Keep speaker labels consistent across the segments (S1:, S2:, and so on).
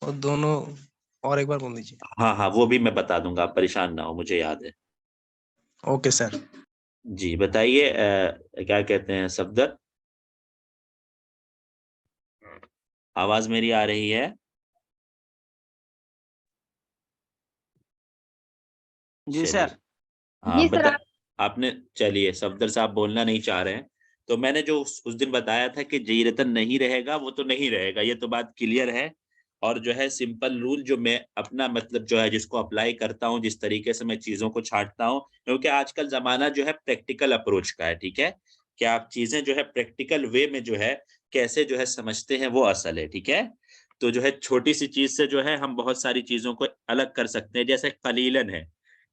S1: और दोनों और एक बार बोल दीजिए।
S2: हाँ हाँ, वो भी मैं बता दूंगा, आप परेशान ना हो, मुझे याद है।
S1: Okay sir.
S2: जी बताइए, क्या कहते हैं सफदर, आवाज मेरी आ रही है?
S1: जी
S2: चलिए।
S1: सर।
S2: हाँ
S3: जी
S2: बता।
S3: सर।
S2: आपने, चलिए, सफदर साहब बोलना नहीं चाह रहे हैं। तो मैंने जो उस दिन बताया था कि जीरतन नहीं रहेगा, वो तो नहीं रहेगा, ये तो बात क्लियर है। और जो है सिंपल रूल जो मैं अपना मतलब जो है जिसको अप्लाई करता हूँ, जिस तरीके से मैं चीजों को छांटता हूँ, क्योंकि आजकल जमाना जो है प्रैक्टिकल अप्रोच का है, ठीक है। कि आप चीजें जो है प्रैक्टिकल वे में जो है कैसे जो है समझते हैं, वो असल है, ठीक है। तो जो है छोटी सी चीज से जो है हम बहुत सारी चीजों को अलग कर सकते हैं। जैसे कलीलन है,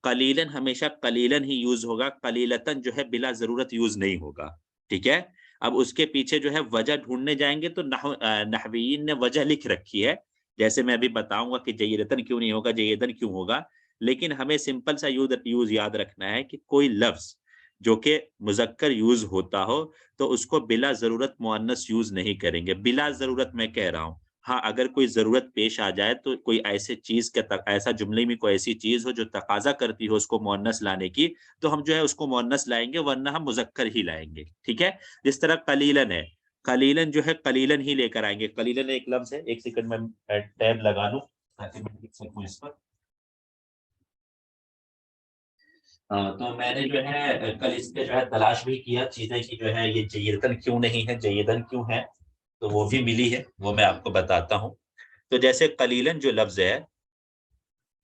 S2: कलीलन हमेशा कलीलन ही यूज होगा, कलीलतन जो है बिला जरूरत यूज नहीं होगा, ठीक है। अब उसके पीछे जो है वजह ढूंढने जाएंगे तो नहवीयीन ने वजह लिख रखी है। जैसे मैं अभी बताऊंगा कि जयीदतन क्यों नहीं होगा, जयीदन क्यों होगा। लेकिन हमें सिंपल सा यूज याद रखना है कि कोई लफ्ज जो कि मुजक्कर यूज होता हो, तो उसको बिला जरूरत मुअन्नस यूज नहीं करेंगे। बिला जरूरत मैं कह रहा हूं। हाँ, अगर कोई जरूरत पेश आ जाए तो कोई ऐसे चीज के तक ऐसा जुमले में कोई ऐसी चीज हो जो तकाजा करती हो उसको मुअन्नस लाने की, तो हम जो है उसको मुअन्नस लाएंगे, वरना हम मुजक्कर ही लाएंगे, ठीक है। जिस तरह कलीलन है, कलीलन जो है कलीलन ही लेकर आएंगे। कलीलन एक लफ्ज है, एक सेकंड में टैब लगा लूं ताकि मैं लिख सकूं इस पर। हाँ, तो मैंने जो है कल इस पे जो है तलाश भी किया चीजें कि जो है ये जयीदन क्यों नहीं है, जयीदन क्यों है। तो वो भी मिली है, वो मैं आपको बताता हूँ। तो जैसे कलीलन जो लफ्ज है,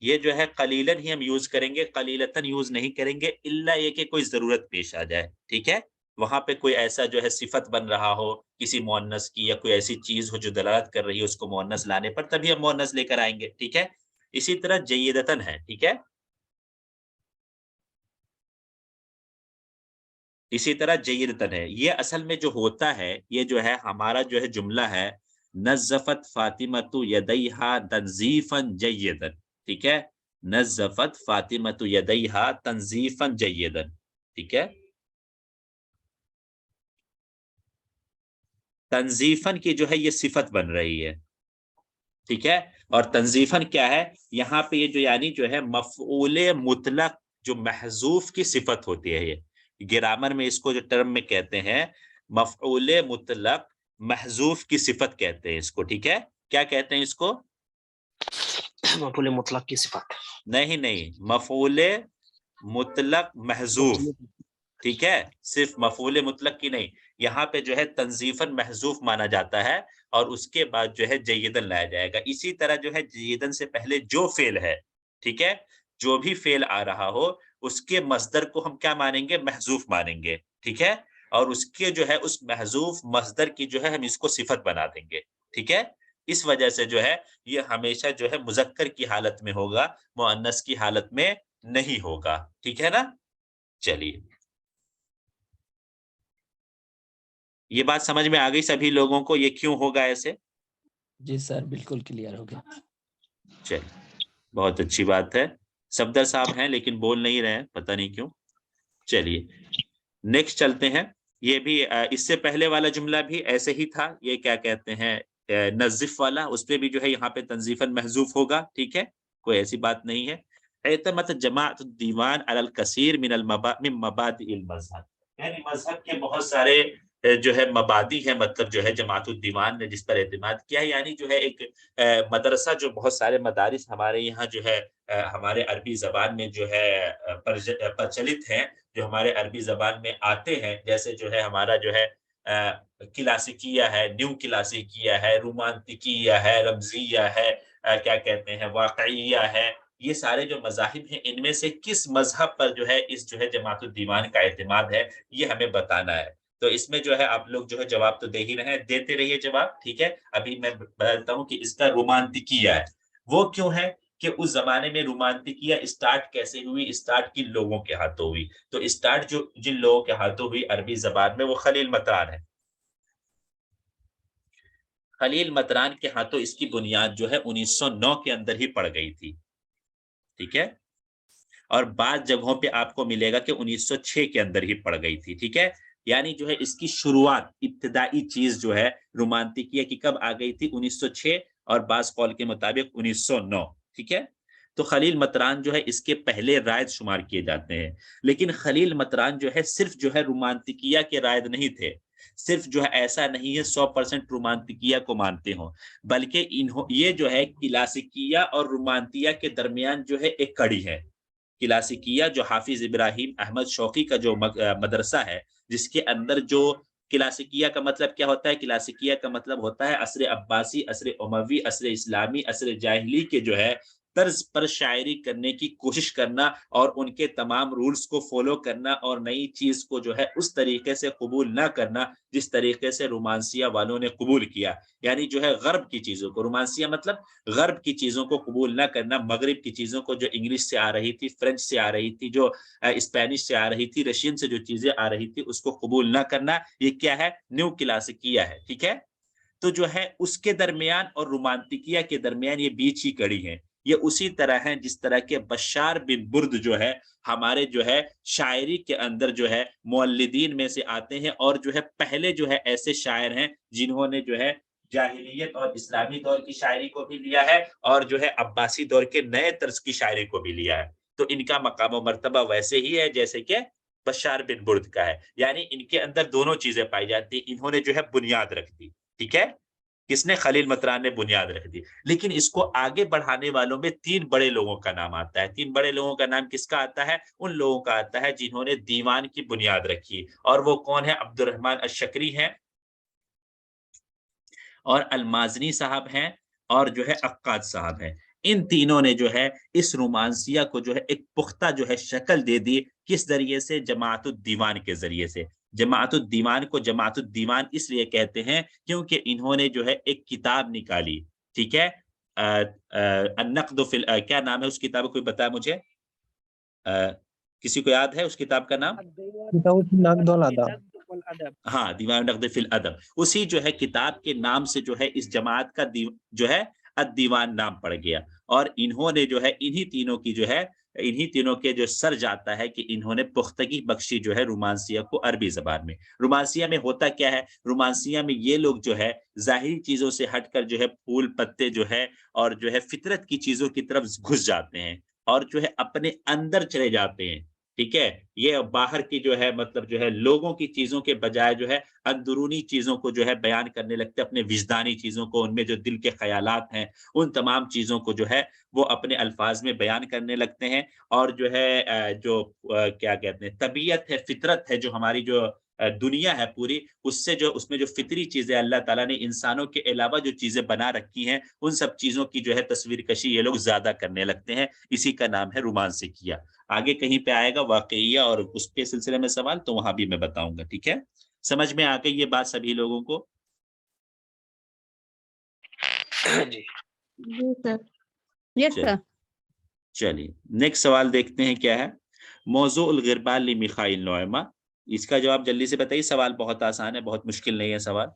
S2: ये जो है कलीलन ही हम यूज करेंगे, कलीलतन यूज नहीं करेंगे, इल्ला ये कि कोई जरूरत पेश आ जाए, ठीक है। वहां पे कोई ऐसा जो है सिफत बन रहा हो किसी मुअन्नस की, या कोई ऐसी चीज हो जो दलालत कर रही है उसको मुअन्नस लाने पर, तभी हम मुअन्नस लेकर आएंगे, ठीक है। इसी तरह जयीदतन है, ठीक है। इसी तरह जयीदतन है, ये असल में जो होता है, ये जो है हमारा जो है जुमला है, नज़फ़त फातिमतु यदैहा तंजीफन जय्यदन, ठीक है। नज़फ़त फातिमतु यदैहा तंजीफन जय्यदन, ठीक है। तंजीफन की जो है ये सिफत बन रही है, ठीक है। और तंजीफन क्या है, यहाँ पे ये जो यानी जो है मफऊले मुतलक जो महजूफ की सिफत होती है, ये ग्रामर में इसको जो टर्म में कहते हैं मफऊले मुतलक महजूफ की सिफत कहते हैं इसको, ठीक है। क्या कहते हैं इसको?
S1: मफूल मुतलक की सिफत।
S2: नहीं नहीं, मफऊले मुतलक महजूफ, ठीक है। सिर्फ मफूले मुतलक की नहीं, यहाँ पे जो है तंजीफन महजूफ माना जाता है, और उसके बाद जो है जयीदन लाया जाएगा। इसी तरह जो है जयीदन से पहले जो फेल है, ठीक है, जो भी फेल आ रहा हो, उसके मस्दर को हम क्या मानेंगे? महजूफ मानेंगे, ठीक है। और उसके जो है उस महजूफ मस्दर की जो है हम इसको सिफत बना देंगे, ठीक है। इस वजह से जो है ये हमेशा जो है मुजक्कर की हालत में होगा, मुअन्नस की हालत में नहीं होगा, ठीक है ना। चलिए, ये बात समझ में आ गई सभी लोगों को, ये क्यों होगा ऐसे?
S4: जी सर, बिल्कुल क्लियर हो गया।
S2: चलिए, बहुत अच्छी बात है। सफदर साहब हैं लेकिन बोल नहीं रहे हैं, पता नहीं क्यों। चलिए, नेक्स्ट चलते हैं। ये भी इससे पहले वाला जुमला भी ऐसे ही था, ये क्या कहते हैं नज़िफ वाला, उस पे भी जो है यहाँ पे तंजीफन महजूफ होगा, ठीक है। कोई ऐसी बात नहीं है। एतमत जमाअत दीवान अलल कसीर मिन मबादिल मज़हब, यानी मजहब के बहुत सारे जो है मबादी है, मतलब जो है जमाअतुद दीवान ने जिस पर एतमाद किया है, यानी जो है एक मदरसा, जो बहुत सारे मदारिस हमारे यहाँ जो है हमारे अरबी जबान में जो है प्रचलित हैं, जो हमारे अरबी जबान में आते हैं, जैसे जो है हमारा जो है क्लासिकिया है, न्यू क्लासिकिया है, रोमांटिकिया है, रमजिया है, क्या कहते हैं वाकईया है, ये सारे जो मज़ाहिब हैं, इनमें से किस मजहब पर जो है इस जो है जमातुद दीवान का एतमाद है, ये हमें बताना है। तो इसमें जो है आप लोग जो है जवाब तो दे ही रहे हैं, देते रहिए जवाब, ठीक है। अभी मैं बताता हूँ कि इसका रोमांटिकिया है। वो क्यों है कि उस जमाने में रोमांटिकिया स्टार्ट कैसे हुई, स्टार्ट किन लोगों के हाथों हुई। तो स्टार्ट जो जिन लोगों के हाथों हुई अरबी जबान में, वो खलील मतरान है। खलील मतरान के हाथों इसकी बुनियाद जो है 1909 के अंदर ही पड़ गई थी, ठीक है। और बाद जगहों पे आपको मिलेगा कि 1906 के अंदर ही पड़ गई थी, ठीक है। यानी जो है इसकी शुरुआत, इब्तिदाई चीज जो है रोमांटिकिया की कब आ गई थी? 1906। और बाज कौल के मुताबिक 1909। ठीक है, तो खलील मतरान जो है इसके पहले रायद शुमार किए जाते हैं। लेकिन खलील मतरान जो है सिर्फ जो है रोमांटिकिया के रायद नहीं थे, सिर्फ जो है ऐसा नहीं है 100% रोमांटिकिया को मानते हो, बल्कि ये जो है क्लासिकिया और रोमांतिया के दरमियान जो है एक कड़ी है। क्लासिकिया जो हाफिज इब्राहिम अहमद शौकी का जो मदरसा है, जिसके अंदर जो क्लासिकिया का मतलब क्या होता है, क्लासिकिया का मतलब होता है असर अब्बासी, असर उमवी, असर इस्लामी, असर जाहिली के जो है तर्ज पर शायरी करने की कोशिश करना और उनके तमाम रूल्स को फॉलो करना और नई चीज को जो है उस तरीके से कबूल ना करना जिस तरीके से रोमांसिया वालों ने कबूल किया। यानी जो है गर्ब की चीजों को, रोमांसिया मतलब गर्ब की चीजों को कबूल ना करना, मगरिब की चीजों को जो इंग्लिश से आ रही थी, फ्रेंच से आ रही थी, जो स्पेनिश से आ रही थी, रशियन से जो चीजें आ रही थी उसको कबूल ना करना, ये क्या है, न्यू क्लासिकिया है। ठीक है, तो जो है उसके दरमियान और रोमांटिकिया के दरमियान ये बीच की कड़ी है। ये उसी तरह है जिस तरह के बशार बिन बुर्द जो है हमारे जो है शायरी के अंदर जो है मुअल्लिदीन में से आते हैं और जो है पहले जो है ऐसे शायर हैं जिन्होंने जो है जाहिलियत और इस्लामी दौर की शायरी को भी लिया है और जो है अब्बासी दौर के नए तर्ज की शायरी को भी लिया है। तो इनका मकाम व मर्तबा वैसे ही है जैसे कि बशार बिन बुर्द का है, यानी इनके अंदर दोनों चीजें पाई जाती, इन्होंने जो है बुनियाद रख दी। ठीक है, किसने, खलील मतरान ने बुनियाद रख दी। लेकिन इसको आगे बढ़ाने वालों में 3 बड़े लोगों का नाम आता है। 3 बड़े लोगों का नाम किसका आता है, उन लोगों का आता है जिन्होंने दीवान की बुनियाद रखी। और वो कौन है, अब्दुर्रहमान अश-शकरी हैं और अलमाज़नी साहब हैं और जो है अक्काद साहब हैं। इन तीनों ने जो है इस रोमांसिया को जो है एक पुख्ता जो है शक्ल दे दी, किस ज़रिए से, जमाअतुद्दीवान के ज़रिए से। जमाअतुद्दीवान को जमाअतुद्दीवान इसलिए कहते हैं क्योंकि इन्होंने जो है एक किताब निकाली। ठीक है, अन्नक़्द फ़िल क्या नाम है उस किताब का, कोई बताए मुझे? किसी को याद है उस किताब का नाम? हाँ, दीवान नक़्द फ़िल अदब। उसी जो है किताब के नाम से जो है इस जमात का जो है अद-दीवान नाम पड़ गया। और इन्होंने जो है इन्हीं तीनों की जो है इन्हीं तीनों के जो सर जाता है कि इन्होंने पुख्तगी बख्शी जो है रोमांसिया को अरबी ज़बान में। रोमांसिया में होता क्या है, रोमांसिया में ये लोग जो है ज़ाहिरी चीज़ों से हटकर जो है फूल पत्ते जो है और जो है फितरत की चीज़ों की तरफ घुस जाते हैं और जो है अपने अंदर चले जाते हैं। ठीक है, ये बाहर की जो है मतलब जो है लोगों की चीज़ों के बजाय जो है अंदरूनी चीज़ों को जो है बयान करने लगते हैं, अपने विजदानी चीज़ों को, उनमें जो दिल के ख़यालात हैं, उन तमाम चीज़ों को जो है वो अपने अल्फ़ाज़ में बयान करने लगते हैं। और जो है क्या कहते हैं, तबीयत है, फ़ितरत है, जो हमारी जो दुनिया है पूरी, उससे जो उसमें जो फ़ितरी चीज़ें अल्लाह ताला ने इंसानों के अलावा जो चीज़ें बना रखी हैं, उन सब चीज़ों की जो है तस्वीर कशी ये लोग ज़्यादा करने लगते हैं। इसी का नाम है रोमांसिकिया। आगे कहीं पे आएगा वाक़इया और उसके सिलसिले में सवाल, तो वहाँ भी मैं बताऊँगा। ठीक है? समझ में आ गई ये बात सभी लोगों को?
S1: जी।
S3: जी सर। यस
S2: चलिए,
S3: सर।
S2: चलिए नेक्स्ट सवाल देखते हैं क्या है। मौज़ूउल गिरबाल लिमिखाइल नोएमा, इसका जवाब जल्दी से बताइए। सवाल बहुत आसान है, बहुत मुश्किल नहीं है सवाल।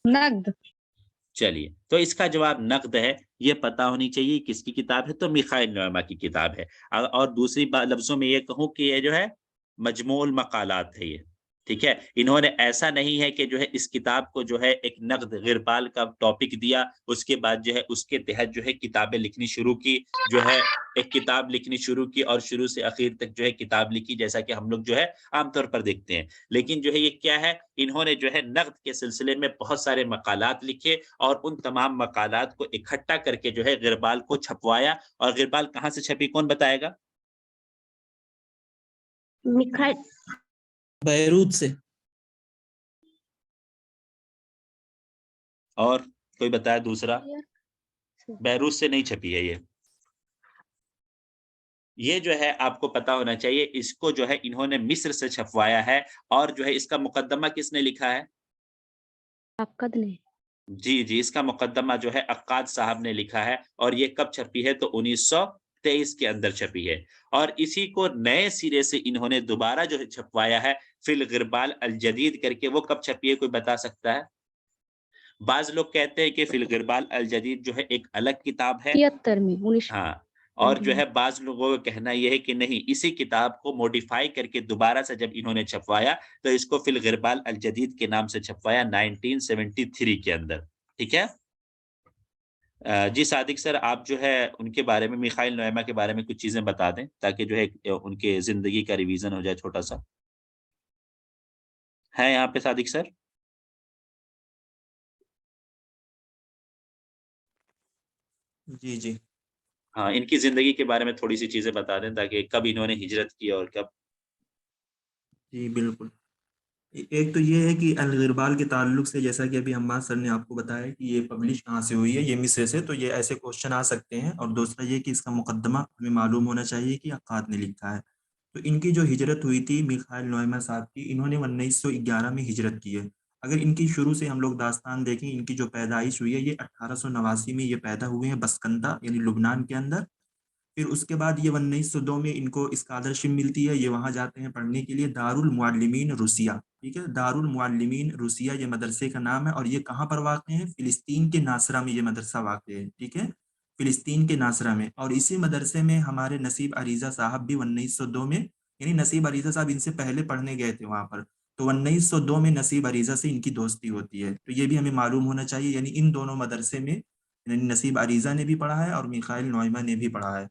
S3: नग्द।
S2: चलिए, तो इसका जवाब नक़्द है। ये पता होनी चाहिए किसकी किताब है, तो मिखाइल नोएमा की किताब है। और दूसरी लफ्ज़ों में ये कहूँ कि ये जो है मजमूल मक़ालात है ये। ठीक है? इन्होंने ऐसा नहीं है कि जो है इस किताब को जो है एक नक़्द गिरबाल का टॉपिक दिया, उसके बाद जो है उसके तहत जो है किताबें लिखनी शुरू की, जो है एक किताब लिखनी शुरू की और शुरू से आखिर तक जो है किताब लिखी, जैसा कि हम लोग जो है आम तौर पर देखते हैं। लेकिन जो है ये क्या है, इन्होंने जो है नक़्द के सिलसिले में बहुत सारे मक़ालात लिखे और उन तमाम मक़ालात को इकट्ठा करके जो है गिरबाल को छपवाया। और गिरबाल कहाँ से छपी, कौन बताएगा?
S3: मिखाइल
S4: बैरूत से।
S2: और कोई बताए दूसरा? बैरूत से नहीं छपी है ये। ये जो है आपको पता होना चाहिए, इसको जो है इन्होंने मिस्र से छपवाया है। और जो है इसका मुकद्दमा किसने लिखा है?
S3: अक्कद ने।
S2: जी, जी, इसका मुकद्दमा जो है अक्काद साहब ने लिखा है। और ये कब छपी है, तो 1923 के अंदर छपी है। और इसी को नए सिरे से इन्होंने दोबारा जो है छपवाया है, फिल गिरबाल अल जदीद करके। वो कब छपी है, कोई बता सकता है? बाज़ लोग कहते हैं कि फिल गिरबाल अल जदीद जो है एक अलग किताब है।
S3: 73 में 19
S2: हाँ, और जो है बाज़ लोगों का कहना ये है कि नहीं, इसी किताब को मॉडिफ़ाई करके दोबारा से जब इन्होंने छपवाया, तो इसको फिल गिरबाल अल जदीद के नाम से छपवाया 1973 के अंदर। ठीक है? जी सादिक सर, आप जो है उनके बारे में, मिखाइल नोएमा के बारे में कुछ चीजें बता दें ताकि जो है उनके जिंदगी का रिवीजन हो जाए छोटा सा। है यहाँ पे सादिक सर?
S5: जी जी।
S2: हाँ, इनकी जिंदगी के बारे में थोड़ी सी चीजें बता दें ताकि कब इन्होंने हिजरत की और कब।
S5: जी बिल्कुल। एक तो ये है कि अल-गिरबाल के ताल्लुक से, जैसा कि अभी हम्माद सर ने आपको बताया कि ये पब्लिश कहाँ से हुई है, ये मिस्र से, तो ये ऐसे क्वेश्चन आ सकते हैं। और दूसरा ये कि इसका मुकद्दमा हमें मालूम होना चाहिए कि अक्काद ने लिखा है। तो इनकी जो हिजरत हुई थी मिखाइल नोएमा साहब की, इन्होंने 1911 में हिजरत की है। अगर इनकी शुरू से हम लोग दास्तान देखें, इनकी जो पैदाइश हुई है ये 1889 में ये पैदा हुए हैं बसकंता यानी लुबनान के अंदर। फिर उसके बाद ये 1902 में इनको स्कॉलरशिप मिलती है, ये वहाँ जाते हैं पढ़ने के लिए दारुल मुअल्लिमीन रूसिया। ठीक है, दारुल मुअल्लिमीन रूसिया ये मदरसे का नाम है। और ये कहाँ पर वाक़ है? फिलिस्तीन के नासरा में ये मदरसा वाक़ है। ठीक है, फिलिस्तीन के नासरा में। और इसी मदरसे में हमारे नसीब अरीज़ा साहब भी 1902 में, यानी नसीब अरीज़ा साहब इनसे पहले पढ़ने गए थे वहाँ पर, तो 1902 में नसीब अरीज़ा से इनकी दोस्ती होती है। तो ये भी हमें मालूम होना चाहिए, यानी इन दोनों मदरसे में यानी नसीब अरीज़ा ने भी पढ़ा है और मिखाइल नोएमा ने भी पढ़ा है।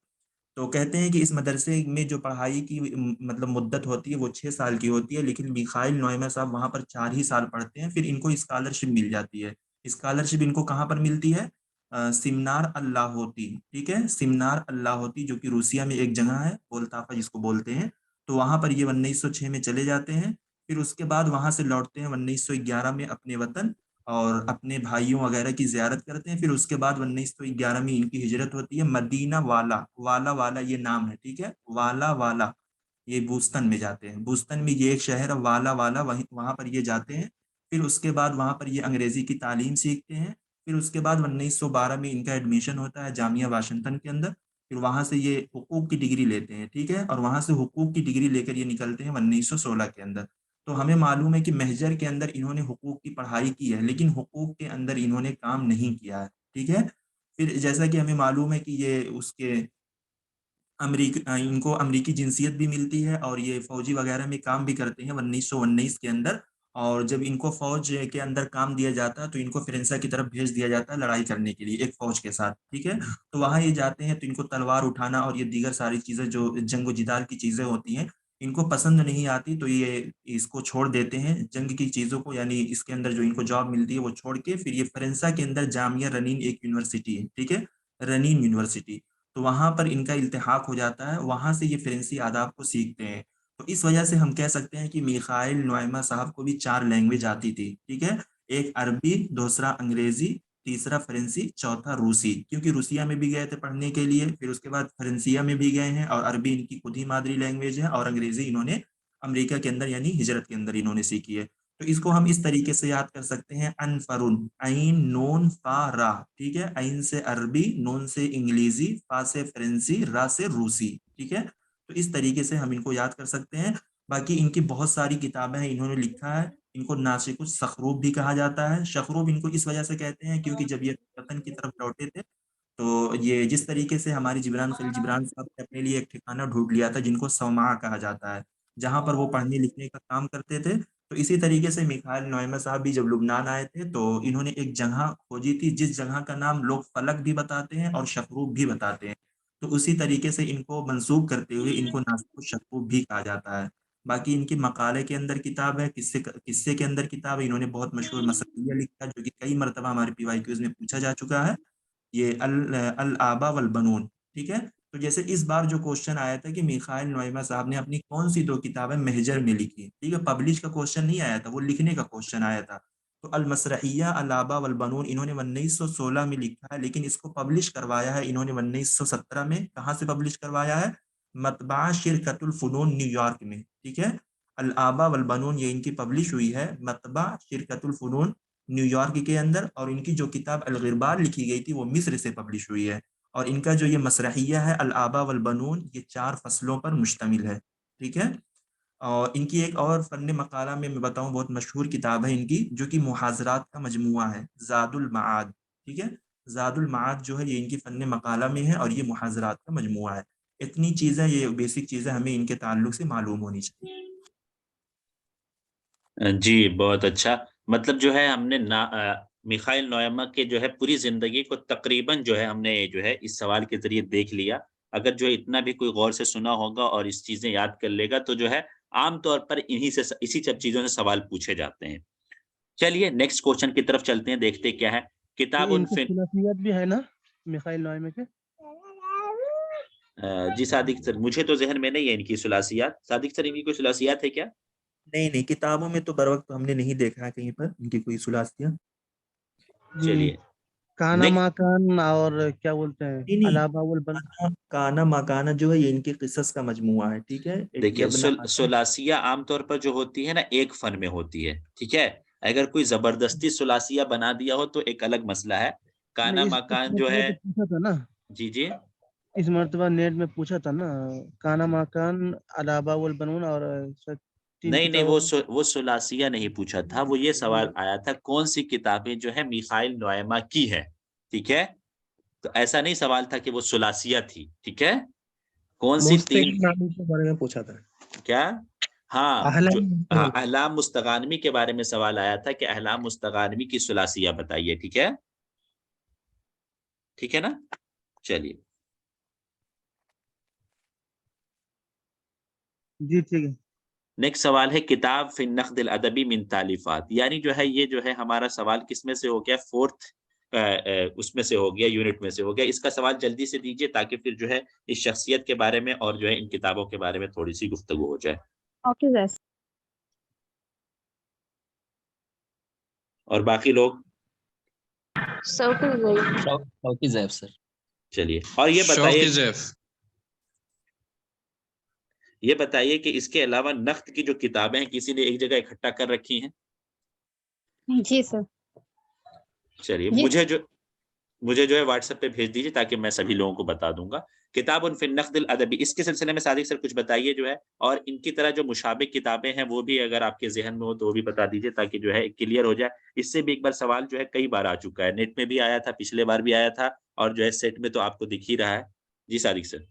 S5: तो कहते हैं कि इस मदरसे में जो पढ़ाई की मतलब मुद्दत होती है वो 6 साल की होती है, लेकिन मिखाइल नोएमा साहब वहाँ पर 4 ही साल पढ़ते हैं, फिर इनको स्कॉलरशिप मिल जाती है। स्कॉलरशिप इनको कहाँ पर मिलती है? सिमनार अल्लाह होती। ठीक है, सिमनार अल्लाह होती जो कि रूसिया में एक जगह है, बोलताफा जिसको बोलते हैं। तो वहाँ पर ये 1906 में चले जाते हैं। फिर उसके बाद वहाँ से लौटते हैं 1911 में अपने वतन, और अपने भाइयों वगैरह की ज़ियारत करते हैं। फिर उसके बाद 1911 में इनकी हिजरत होती है मदीना वाला। वाला वाला ये नाम है, ठीक है, वाला वाला। ये बूस्टन में जाते हैं, बूस्टन में ये एक शहर है वाला वाला, वहीं वहाँ पर ये जाते हैं। फिर उसके बाद वहाँ पर ये अंग्रेज़ी की तालीम सीखते हैं। फिर उसके बाद 1912 में इनका एडमिशन होता है जामिया वाशिंगटन के अंदर। फिर वहाँ से ये हुकूक की डिग्री लेते हैं। ठीक है, और वहाँ से हुकूक की डिग्री लेकर ये निकलते हैं 1916 के अंदर। तो हमें मालूम है कि महजर के अंदर इन्होंने हुकूक की पढ़ाई की है, लेकिन हुकूक के अंदर इन्होंने काम नहीं किया है। ठीक है, फिर जैसा कि हमें मालूम है कि ये उसके इनको अमरीकी जिंसियत भी मिलती है, और ये फौजी वगैरह में काम भी करते हैं 1919 के अंदर। और जब इनको फौज के अंदर काम दिया जाता है तो इनको फ्रांस की तरफ भेज दिया जाता है लड़ाई करने के लिए एक फौज के साथ। ठीक है, तो वहाँ ये जाते हैं तो इनको तलवार उठाना और ये दीगर सारी चीज़ें जो जंग जिदाल की चीज़ें होती हैं इनको पसंद नहीं आती, तो ये इसको छोड़ देते हैं जंग की चीज़ों को, यानी इसके अंदर जो इनको जॉब मिलती है वो छोड़ के फिर ये फ्रांस के अंदर जामिया रनीन एक यूनिवर्सिटी है, ठीक है, रनीन यूनिवर्सिटी, तो वहाँ पर इनका इल्तिहाक हो जाता है, वहाँ से ये फ़्रेंसी आदाब को सीखते हैं। तो इस वजह से हम कह सकते हैं कि मिखाइल नोएमा साहब को भी 4 लैंग्वेज आती थी, ठीक है? एक अरबी, दूसरा अंग्रेज़ी, तीसरा फ़्रेंसी, चौथा रूसी, क्योंकि रूसिया में भी गए थे पढ़ने के लिए, फिर उसके बाद फ्रांसिया में भी गए हैं, और अरबी इनकी खुद ही मादरी लैंग्वेज है, और अंग्रेज़ी इन्होंने अमेरिका के अंदर यानी हिजरत के अंदर इन्होंने सीखी है। तो इसको हम इस तरीके से याद कर सकते हैं, अनफरुन, ऐन नून फा रा, ठीक है, ऐन से अरबी, नून से इंग्लिशी, फा से फ्रेंसी, रा से रूसी, ठीक है। तो इस तरीके से हम इनको याद कर सकते हैं। बाकी इनकी बहुत सारी किताबें हैं, इन्होंने लिखा है। इनको नासिकुस सखरूब भी कहा जाता है। सखरूब इनको इस वजह से कहते हैं क्योंकि जब ये वतन की तरफ लौटे थे तो ये जिस तरीके से हमारे जिब्रान खलील जिब्रान साहब ने अपने लिए एक ठिकाना ढूंढ लिया था जिनको सौमा कहा जाता है, जहाँ पर वो पढ़ने लिखने का काम करते थे, तो इसी तरीके से मिखाइल नोएमा साहब भी जब लुबनान आए थे तो इन्होंने एक जगह खोजी थी जिस जगह का नाम लोग फलक भी बताते हैं और शफरूब भी बताते हैं। तो उसी तरीके से इनको मंसूब करते हुए इनको नासिक शफरूब भी कहा जाता है। बाकी इनकी मकाले के अंदर किताब है, किस्से किस्से के अंदर किताब है। इन्होंने बहुत मशहूर मसलिया लिखा है जो कि कई मरतबा हमारे PYQs में पूछा जा चुका है। ये अल आबा वल बनून, ठीक है। तो जैसे इस बार जो क्वेश्चन आया था कि मिखाइल नोएमा साहब ने अपनी कौन सी 2 किताबें महजर में लिखी, ठीक है, पब्लिश का क्वेश्चन नहीं आया था, वो लिखने का क्वेश्चन आया था। तो अल मसरहिया अल आबा वल बनून इन्होंने 1916 में लिखा है, लेकिन इसको पब्लिश करवाया है इन्होंने 1917 में। कहाँ से पब्लिश करवाया है? मतबा शिरकतुल फुनून न्यूयॉर्क में, ठीक है। अल आबा वल बनून ये इनकी पब्लिश हुई है मतबा शिरकतुल फुनून न्यूयॉर्क के अंदर, और इनकी जो किताब अल-गिरबाल लिखी गई थी वो मिस्र से पब्लिश हुई है। और इनका जो ये मसरहिया है अल आबा वल बनून ये 4 फसलों पर मुश्तमिल है, ठीक है। और इनकी एक और फन मकाला में मैं बताऊं बहुत मशहूर किताब है इनकी जो कि मुहाजरात का मजमुआ है, ज़ादुल माआद, ठीक है। ज़ादुल माआद जो है ये इनकी फन मकाला में है और ये मुहाजरात का मजमुआ है। इतनी चीज़ें, ये बेसिक चीज़ें हमें इनके ताल्लुक से मालूम होनी चाहिए।
S2: जी बहुत अच्छा। मतलब जो है हमने मिखाइल नोएमा के जो है पूरी जिंदगी को तकरीबन जो है हमने जो है इस सवाल के जरिए देख लिया। अगर जो है इतना भी कोई गौर से सुना होगा और इस चीजें याद कर लेगा तो जो है आमतौर पर इसी सब चीजों से सवाल पूछे जाते हैं। चलिए नेक्स्ट क्वेश्चन की तरफ चलते हैं, देखते क्या है। किताब उन
S1: इनके खुलासियत भी है ना मिखाइल नोएमा के?
S2: जी सादिक सर, मुझे तो जहन में नहीं है इनकी सुलासियात। सादिक सर, इनकी कोई सुलासियात है क्या?
S5: नहीं नहीं, किताबों में तो बर वक्त हमने नहीं देखा है कहीं पर इनकी कोई सुलासिया।
S2: चलिए
S1: काना
S2: नेक्स्ट।
S1: माकान और क्या बोलते हैं
S5: नहीं नहीं,
S1: अलाबाउल बन।
S5: काना मकाना जो है ये इनके किस्सस का मजमुआ है, ठीक है। एक
S2: देखिए
S5: यब्न हसन।
S2: सुलासिया आमतौर पर जो होती है ना एक फन में होती है, ठीक है। अगर कोई जबरदस्ती सुलासिया बना दिया हो तो एक अलग मसला है। काना
S1: नहीं, इस
S2: मकान जो
S1: मरतबा
S2: है,
S1: तो पूछा था ना,
S2: जी जी,
S1: इस मरतबा नेट में पूछा था ना, काना माकान अलाबाउल बनून और तीन
S2: नहीं नहीं,
S1: किताबों
S2: वो सुलासिया नहीं पूछा था। वो ये सवाल आया था कौन सी किताबें जो है मिखाइल नोएमा की है, ठीक है। तो ऐसा नहीं सवाल था कि वो सुलासिया थी, ठीक है। कौन सी तीन,
S1: मुस्तकिल नामी के बारे में पूछा था।
S2: क्या? हाँ, जो
S1: अहलाम
S2: अहलाम मुस्तगानमी के बारे में सवाल आया था कि अहलाम मुस्तगानमी की सुलासिया बताइए, ठीक है। ठीक है ना। चलिए
S1: जी ठीक है।
S2: नेक्स्ट सवाल है किताब फिन नख्दिल अदबी मिन तालिफात, यानी जो है ये जो है हमारा सवाल किसमें से हो गया, फोर्थ उसमें से हो गया, यूनिट में से हो गया। इसका सवाल जल्दी से दीजिए ताकि फिर जो है इस शख्सियत के बारे में और जो है इन किताबों के बारे में थोड़ी सी गुफ्तगू हो जाए।
S3: Okay sir.
S2: और बाकी लोग
S4: शौकी जैब सर।
S2: चलिए, और ये बताइए कि इसके अलावा नख्त की जो किताबें हैं किसी ने एक जगह इकट्ठा कर रखी हैं?
S3: जी सर।
S2: चलिए
S3: जी
S2: मुझे जो है व्हाट्सएप पे भेज दीजिए ताकि मैं सभी लोगों को बता दूंगा। किताबुन फिन नख्दिल अदबी, इसके सिलसिले में सादिक सर कुछ बताइए जो है, और इनकी तरह जो मुशाबिक किताबें हैं वो भी अगर आपके जहन में हो तो वो भी बता दीजिए ताकि जो है क्लियर हो जाए। इससे भी एक बार सवाल जो है कई बार आ चुका है, नेट में भी आया था, पिछले बार भी आया था, और जो है सेट में तो आपको दिख ही रहा है। जी सादिक सर।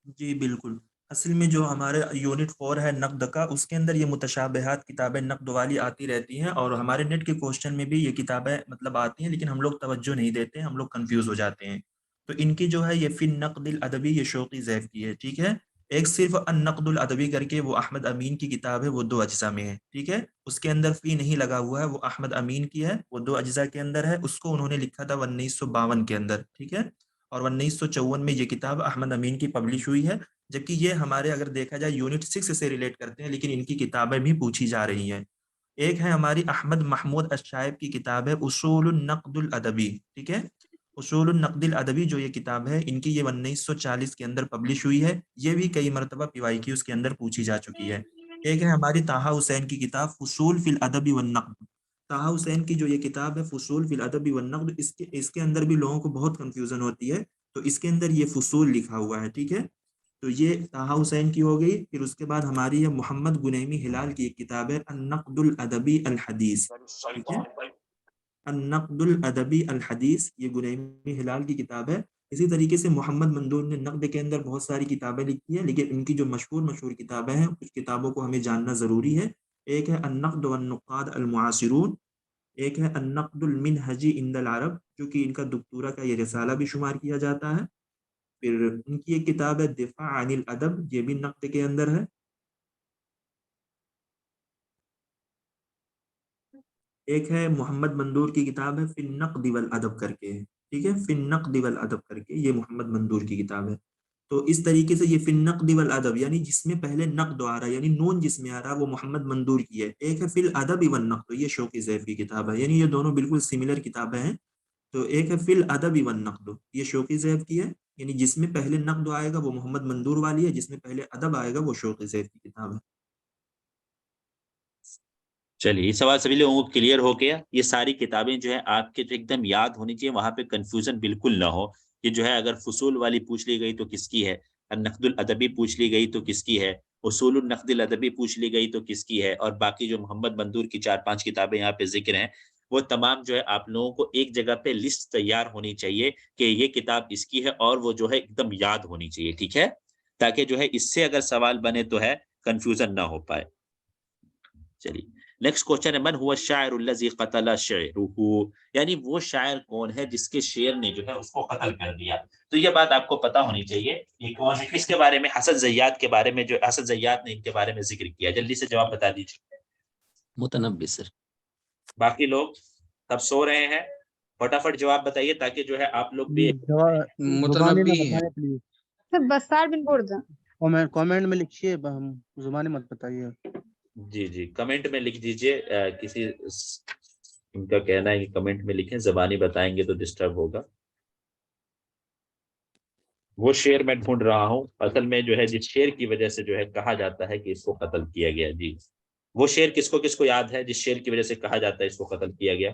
S5: जी बिल्कुल। असल में जो हमारे यूनिट 4 है नक़्द का, उसके अंदर ये मुतशाबिहात किताबें नक़्द वाली आती रहती हैं, और हमारे नेट के क्वेश्चन में भी ये किताबें मतलब आती हैं, लेकिन हम लोग तवज्जो नहीं देते हैं, हम लोग कंफ्यूज हो जाते हैं। तो इनकी जो है ये फिन नक़्दिल अदबी, ये शौकी ज़ैफ़ की है, ठीक है। एक सिर्फ अन नक़्दुल अदबी करके वो अहमद अमीन की किताब है, वो 2 अज्जा में है, ठीक है। उसके अंदर फ़ी नहीं लगा हुआ है, वो अहमद अमीन की है, वो 2 अज्जा के अंदर है। उसको उन्होंने लिखा था 1952 के अंदर, ठीक है। और 1954 में ये किताब अहमद अमीन की पब्लिश हुई है। जबकि ये हमारे अगर देखा जाए यूनिट 6 से रिलेट करते हैं, लेकिन इनकी किताबें भी पूछी जा रही हैं। एक है हमारी अहमद महमूद अश्शाइब की किताब है उसूलुन नक़्दुल अदबी, ठीक है। उसूलुन नक़्दिल अदबी जो ये किताब है इनकी, ये 1940 के अंदर पब्लिश हुई है। ये भी कई मरतबा PYQ के अंदर पूछी जा चुकी है। एक है हमारी ताहा हुसैन की किताब फुसूल फिल अदबी वन नक़्द। ताहा हुसैन की जो ये किताब है फुसूल फिल अदबी वन नक़्द, इसके अंदर भी लोगों को बहुत कंफ्यूजन होती है। तो इसके अंदर ये फुसूल लिखा हुआ है, ठीक है। तो ये ताहा हुसैन की हो गई। फिर उसके बाद हमारी है मोहम्मद गुनैमी हिलाल की एक किताब है अन-नक़्दुल अदबी अल हदीस, ठीक है। अन-नक़्दुल अदबी अल हदीस, ये गुनैमी हिलाल की किताब है। इसी तरीके से मोहम्मद मंदूर ने नक़्द के अंदर बहुत सारी किताबें लिखी हैं, लेकिन इनकी जो मशहूर किताबें हैं, कुछ किताबों को हमें जानना ज़रूरी है। एक है अन-नक़्द वन-नुक़ाद अल-मुआसिरून, एक है अन-नक़्दुल मिनहजी इंदल अरब, जो कि इनका दुक्तूरा का ये रिसाला भी शुमार किया जाता है। फिर उनकी एक किताब है दिफा अनिल अदब, ये भी नक़्द के अंदर है। एक है मोहम्मद मंदूर की किताब है फिन नक़्द वल अदब करके, ठीक है। फिन नक़्द वल अदब करके ये मोहम्मद मंदूर की किताब है। तो इस तरीके से ये फिन नक़्द वल अदब, यानी जिसमें पहले नक़्द आ रहा है, यानी नून जिसमें आ रहा है, वो मोहम्मद मंदूर की है। एक है फिल अदब वन नक़्द, ये शौकी ज़ैफ़ की किताब है, यानी ये दोनों बिल्कुल सिमिलर किताबें हैं। तो एक है फिल अदब वन नक़्द, ये शौकी ज़ैफ़ की है, यानी जिसमें पहले नक़्द आएगा वो मोहम्मद मंदूर वाली है, जिसमें पहले अदब आएगा वो शौकी ज़ैफ़ की किताब है।
S2: चलिए, ये सवाल सभी लोगों को क्लियर हो गया। ये सारी किताबें जो है आपके जो एकदम याद होनी चाहिए, वहां पे कंफ्यूजन बिल्कुल ना हो। ये जो है अगर फुसूल वाली पूछ ली गई तो किसकी है, नक़्दुल अदबी पूछ ली गई तो किसकी है, उसूलुन नक़्दिल अदबी पूछ ली गई तो किसकी है, और बाकी जो मोहम्मद मंदूर की 4-5 किताबें यहाँ पे जिक्र हैं, वो तमाम जो है आप लोगों को एक जगह पे लिस्ट तैयार होनी चाहिए कि ये किताब इसकी है, और वो जो है एकदम याद होनी चाहिए, ठीक है, ताकि जो है इससे अगर सवाल बने तो है कंफ्यूजन ना हो पाए। चलिए नेक्स्ट क्वेश्चन है मन हुआ शायर उल्लज़ी क़तला शेरुहु, यानी वो शायर कौन है जिसके शेर ने जो है उसको कत्ल कर दिया। तो ये बात आपको पता होनी चाहिए, ये कौन है, किसके बारे में, हसन ज़य्यात के बारे में, जो हसन ज़य्यात ने इनके बारे में जिक्र किया। जल्दी से जवाब बता दीजिए।
S4: Mutanabbi sir.
S2: बाकी लोग सब सो रहे हैं, फटाफट जवाब बताइए ताकि जो है आप लोग भी
S1: जवाब जुबानी में
S4: मुतनब्बी
S1: बताएं प्लीज।
S3: सर बसार बिन बुर्द।
S1: कमेंट में लिखिए, हम जुबानी मत बताइए।
S2: जी जी कमेंट में लिख दीजिए। किसी उनका कहना है कि कमेंट में लिखें, जबानी बताएंगे तो डिस्टर्ब होगा। वो शेर मैं ढूंढ रहा हूँ, असल में जो है जिस शेर की वजह से जो है कहा जाता है कि इसको कत्ल किया गया। जी वो शेर किसको किसको याद है जिस शेर की वजह से कहा जाता है इसको कत्ल किया गया?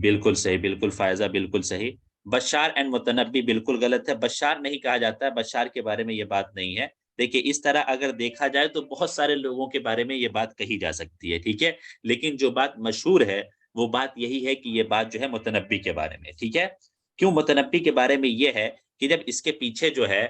S2: बिल्कुल सही, बिल्कुल फायजा, बिल्कुल सही। बशार एंड मुतनब्बी बिल्कुल गलत है, बशार नहीं कहा जाता है, बशार के बारे में ये बात नहीं है। देखिए इस तरह अगर देखा जाए तो बहुत सारे लोगों के बारे में ये बात कही जा सकती है, ठीक है, लेकिन जो बात मशहूर है वो बात यही है कि ये बात जो है मुतनब्बी के बारे में, ठीक है। क्यों मुतनब्बी के बारे में ये है कि जब इसके पीछे जो है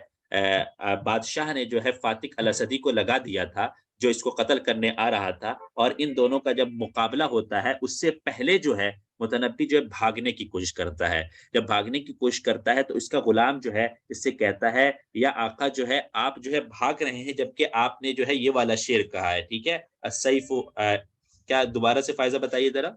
S2: बादशाह ने जो है फातिक अल असदी को लगा दिया था, जो इसको कत्ल करने आ रहा था, और इन दोनों का जब मुकाबला होता है उससे पहले जो है मुतनब्बी जो है भागने की कोशिश करता है। जब भागने की कोशिश करता है तो इसका गुलाम जो है इससे कहता है, या आका जो है आप जो है भाग रहे हैं जबकि आपने जो है ये वाला शेर कहा है, ठीक है। अस्सैफु क्या दोबारा से फायजा बताइए जरा।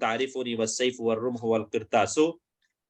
S2: तारिफुनी वस्सैफ वर्रुमह वलकिरतासु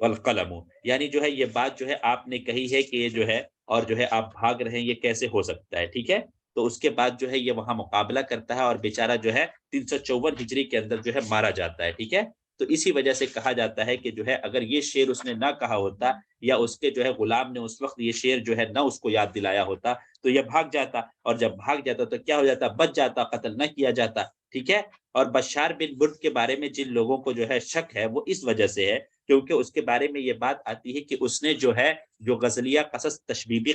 S2: वलकलम, यानी जो है ये बात जो है आपने कही है कि ये जो है, और जो है आप भाग रहे हैं, ये कैसे हो सकता है, ठीक है। तो उसके बाद जो है ये वहां मुकाबला करता है और बेचारा जो है 354 हिजरी के अंदर जो है मारा जाता है, ठीक है। तो इसी वजह से कहा जाता है कि जो है अगर ये शेर उसने ना कहा होता, या उसके जो है गुलाम ने उस वक्त ये शेर जो है ना उसको याद दिलाया होता, तो ये भाग जाता, और जब भाग जाता तो क्या हो जाता, बच जाता, कत्ल ना किया जाता, ठीक है। और बशार बिन बुर्द के बारे में जिन लोगों को जो है शक है वो इस वजह से है क्योंकि उसके बारे में ये बात आती है कि उसने जो है जो गजलिया कसस तशबीबी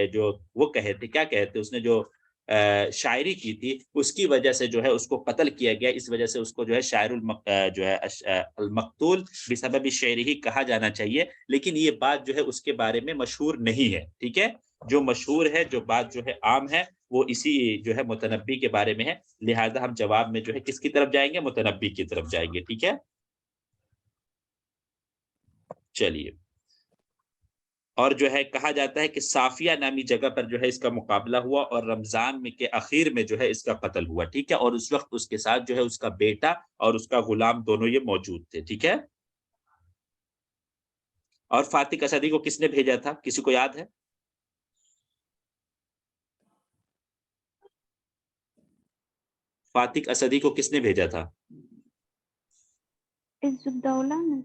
S2: जो वो कहे थे, क्या कहते, उसने जो शायरी की थी उसकी वजह से जो है उसको कत्ल किया गया। इस वजह से उसको जो है जो है अल मकतूल बिसबब शेरी ही कहा जाना चाहिए, लेकिन ये बात जो है उसके बारे में मशहूर नहीं है, ठीक है। जो मशहूर है, जो बात जो है आम है, वो इसी जो है मुतनब्बी के बारे में है। लिहाजा हम जवाब में जो है किसकी तरफ जाएंगे, मुतनब्बी की तरफ जाएंगे, ठीक है। चलिए, और जो है कहा जाता है कि साफिया नामी जगह पर जो है इसका मुकाबला हुआ और रमजान में के आखिर में जो है इसका कत्ल हुआ, ठीक है। और उस वक्त उसके साथ जो है उसका बेटा और उसका गुलाम दोनों ये मौजूद थे, ठीक है। और फातिक असदी को किसने भेजा था, किसी को याद है? फातिक असदी को किसने भेजा था?
S3: इज्जुद्दौला ने।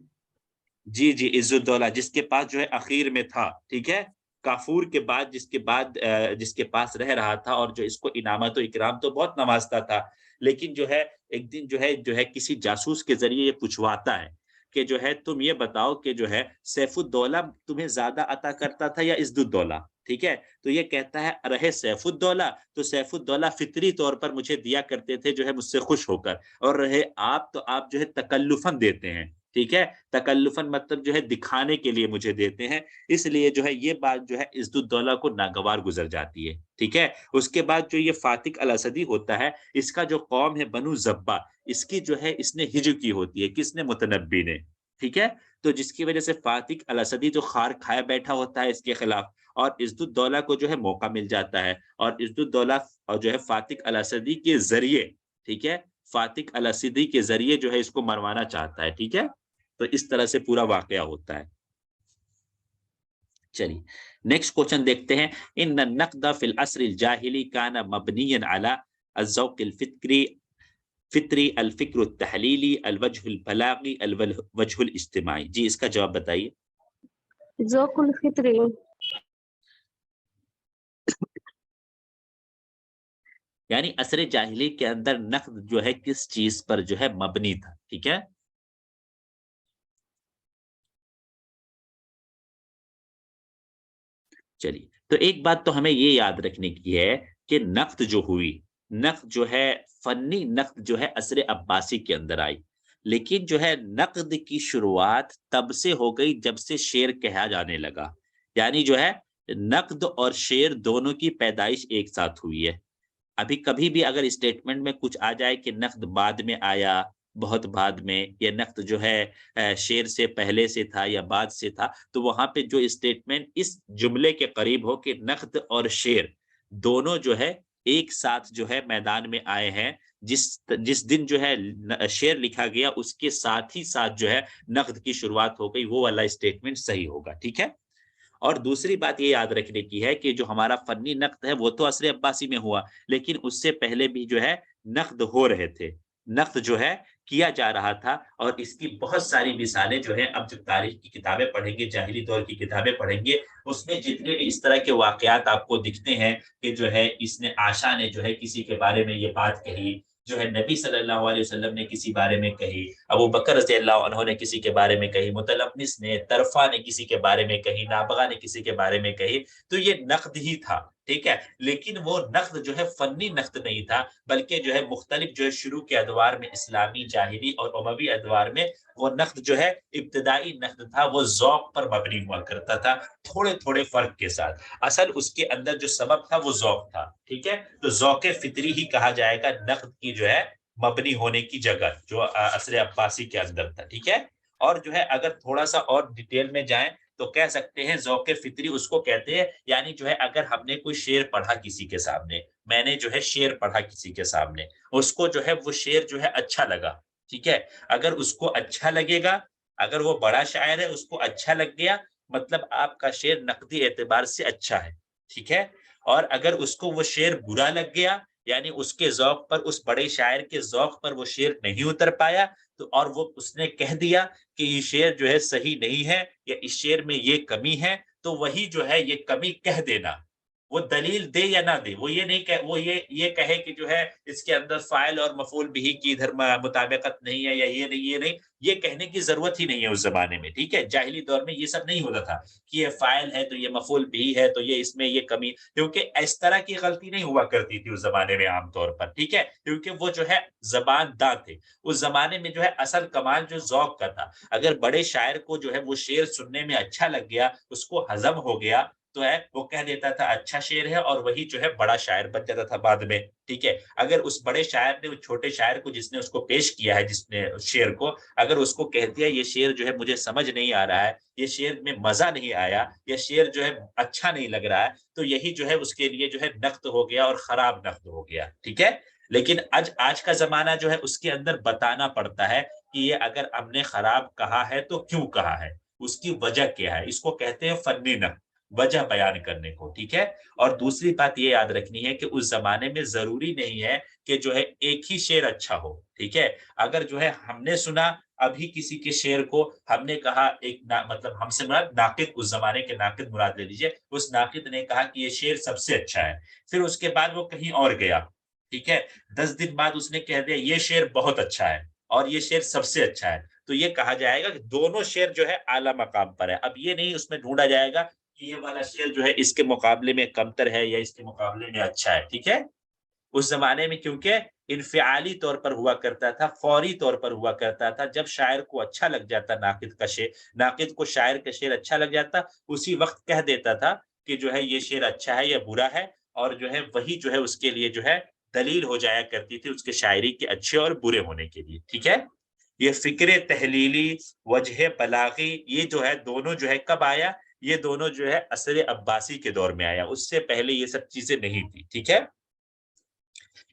S2: जी जी इज्जुद्दौला, जिसके पास जो है आखिर में था, ठीक है। काफूर के बाद जिसके पास रह रहा था, और जो इसको इनामत इकराम तो बहुत नवाजता था, लेकिन जो है एक दिन जो है किसी जासूस के जरिए ये पूछवाता है कि जो है तुम ये बताओ कि जो है सैफुद्दौला तुम्हें ज्यादा अता करता था या इज्जुद्दौला, ठीक है। तो ये कहता है रहे सैफुद्दौला तो सैफुद्दौला फितरी तौर पर मुझे दिया करते थे जो है मुझसे खुश होकर, और रहे आप तो आप जो है तकल्लुफन देते हैं, ठीक है। तकल्लुफन मतलब जो है दिखाने के लिए मुझे देते हैं, इसलिए जो है ये बात जो है इज्जुद्दौला को नागवार गुजर जाती है, ठीक है। उसके बाद जो ये फातिक अल असदी होता है, इसका जो कौम है बनु जब्बा, इसकी जो है इसने हिज्र की होती है, किसने, मुतनब्बी ने, ठीक है। तो जिसकी वजह से फातिक अल असदी जो खार खाया बैठा होता है इसके खिलाफ, और इज्जुद्दौला को जो है मौका मिल जाता है, और इज्जुद्दौला और जो है फातिक अल असदी के जरिए, ठीक है, फातिक अल असदी के जरिए जो है इसको मरवाना चाहता है, ठीक है। तो इस तरह से पूरा वाकया होता है। चलिए नेक्स्ट क्वेश्चन देखते हैं। इन नक़द फिल अस्र जाहिली काना मबनियन अला अज़्ज़ौक़ फित्री अल फिक्र तहलीली अल वजह बलागी अल वजह इज्तिमाई। जी इसका जवाब बताइए।
S3: ज़ौक़ुल फित्री।
S2: यानी असर जाहिली के अंदर नक़द जो है किस चीज पर जो है मबनी था, ठीक है। चलिए, तो एक बात तो हमें ये याद रखने की है कि नक़द जो हुई, नक़द जो है फन्नी नक़द जो है असर अब्बासी के अंदर आई, लेकिन जो है नक़्द की शुरुआत तब से हो गई जब से शेर कहा जाने लगा। यानी जो है नक़्द और शेर दोनों की पैदाइश एक साथ हुई है। अभी कभी भी अगर स्टेटमेंट में कुछ आ जाए कि नक़्द बाद में आया, बहुत बाद में, या नक़्द जो है शेर से पहले से था या बाद से था, तो वहाँ पे जो स्टेटमेंट इस जुमले के करीब हो कि नक़्द और शेर दोनों जो है एक साथ जो है मैदान में आए हैं। जिस जिस दिन जो है शेर लिखा गया उसके साथ ही साथ जो है नक़्द की शुरुआत हो गई, वो वाला स्टेटमेंट सही होगा। ठीक है? और दूसरी बात ये याद रखने की है कि जो हमारा फन्नी नक़्द है वो तो असर अब्बासी में हुआ, लेकिन उससे पहले भी जो है नक़्द हो रहे थे। नक़्द जो है किया जा रहा था, और इसकी बहुत सारी मिसालें जो हैं, अब जब तारीख की किताबें पढ़ेंगे, जाहिली दौर की किताबें पढ़ेंगे, उसमें जितने भी इस तरह के वाक़यात आपको दिखते हैं कि जो है इसने आशा ने जो है किसी के बारे में ये बात कही, जो है नबी सल्लल्लाहु अलैहि वसल्लम ने किसी बारे में कही, अबू बकर रज़ियल्लाहु अन्हु ने किसी के बारे में कही, मुतलम्मिस ने, तरफ़ा ने किसी के बारे में कही, नाबगा ने किसी के बारे में कही, तो ये नक़्द ही था, ठीक है? लेकिन वो नक़्द जो है फ़न्नी नक़्द नहीं था, बल्कि जो है मुख्तलिफ जो है शुरू के अदवार में इस्लामी, जाहिली और उमवी अदवार में वो नक़्द जो है इब्तिदाई नक़्द था, वो ज़ौक़ पर मबनी हुआ करता था, थोड़े-थोड़े फ़र्क के साथ। असल उसके अंदर जो सबब था वो ज़ौक़ था, ठीक है? तो ज़ौक़े फ़ितरी ही कहा जाएगा नक़्द की जो है मबनी होने की जगह, जो असर अब्बासी के अंदर था, ठीक है? और जो है अगर थोड़ा-सा और डिटेल में जाएँ तो कह सकते हैं ज़ौक़े फ़ितरी उसको कहते हैं, यानी जो है अगर हमने कोई शेर पढ़ा किसी के सामने, मैंने जो है शेर पढ़ा किसी के सामने, उसको जो है वो शेर जो है अच्छा लगा, ठीक है? अगर उसको अच्छा लगेगा, अगर वो बड़ा शायर है उसको अच्छा लग गया, मतलब आपका शेर नक़दी एतबार से अच्छा है, ठीक है? और अगर उसको वो शेर बुरा लग गया, यानी उसके ज़ौक़ पर, उस बड़े शायर के ज़ौक़ पर वो शेर नहीं उतर पाया, तो और वो उसने कह दिया कि ये शेर जो है सही नहीं है, या इस शेर में ये कमी है, तो वही जो है ये कमी कह देना। वो दलील दे या ना दे, वो ये नहीं कहे, वो ये कहे कि जो है इसके अंदर फ़ाइल और मफ़ऊल बिही की इधर मुताबिकत नहीं है, या ये नहीं, ये कहने की ज़रूरत ही नहीं है उस ज़माने में, ठीक है? जाहिली दौर में ये सब नहीं होता था कि ये फ़ाइल है तो ये मफ़ऊल बिही है, तो ये इसमें ये कमी, क्योंकि इस तरह की गलती नहीं हुआ करती थी उस ज़माने में आम तौर पर, ठीक है? क्योंकि वो जो है ज़बानदाँ थे। उस ज़माने में जो है असल कमाल जो ज़ौक़ का था। अगर बड़े शायर को जो है वो शेर सुनने में अच्छा लग गया, उसको हज़म हो गया, तो है वो कह देता था अच्छा शेर है, और वही जो है बड़ा शायर बन जाता था बाद में, ठीक है? अगर उस बड़े शायर ने उस छोटे शायर को, जिसने उसको पेश किया है, जिसने उस शेर को, अगर उसको कह दिया ये शेर जो है मुझे समझ नहीं आ रहा है, ये शेर में मज़ा नहीं आया, ये शेर जो है अच्छा नहीं लग रहा है, तो यही जो है उसके लिए जो है नक़्द हो गया और खराब नक़्द हो गया, ठीक है? लेकिन आज का ज़माना जो है उसके अंदर बताना पड़ता है कि ये अगर हमने खराब कहा है तो क्यों कहा है? उसकी वजह क्या है? इसको कहते हैं फ़न्नी नक़्द, वजह बयान करने को, ठीक है? और दूसरी बात ये याद रखनी है कि उस ज़माने में ज़रूरी नहीं है कि जो है एक ही शेर अच्छा हो, ठीक है? अगर जो है हमने सुना अभी किसी के शेर को, हमने कहा एक ना, मतलब हमसे मुराद नाक़िद, उस ज़माने के नाक़िद मुराद ले लीजिए, उस नाक़िद ने कहा कि ये शेर सबसे अच्छा है। फिर उसके बाद वो कहीं और गया, ठीक है? 10 दिन बाद उसने कह दिया ये शेर बहुत अच्छा है और ये शेर सबसे अच्छा है। तो ये कहा जाएगा कि दोनों शेर जो है आला मकाम पर है। अब ये नहीं उसमें ढूँढा जाएगा कि ये वाला शेर जो है इसके मुकाबले में कमतर है या इसके मुकाबले में अच्छा है, ठीक है? उस ज़माने में क्योंकि इन्फ़िआली तौर पर हुआ करता था, फ़ौरी तौर पर हुआ करता था। जब शायर को अच्छा लग जाता नाक़िद को शायर का शेर अच्छा लग जाता, उसी वक़्त कह देता था कि जो है ये शेर अच्छा है या बुरा है, और जो है वही जो है उसके लिए जो है दलील हो जाया करती थी उसके शायरी के अच्छे और बुरे होने के लिए, ठीक है? ये फ़िक्र तहलीली, वजह बलाग़ी, ये जो है दोनों जो है कब आया? ये दोनों जो है असर अब्बासी के दौर में आया, उससे पहले ये सब चीज़ें नहीं थी, ठीक है?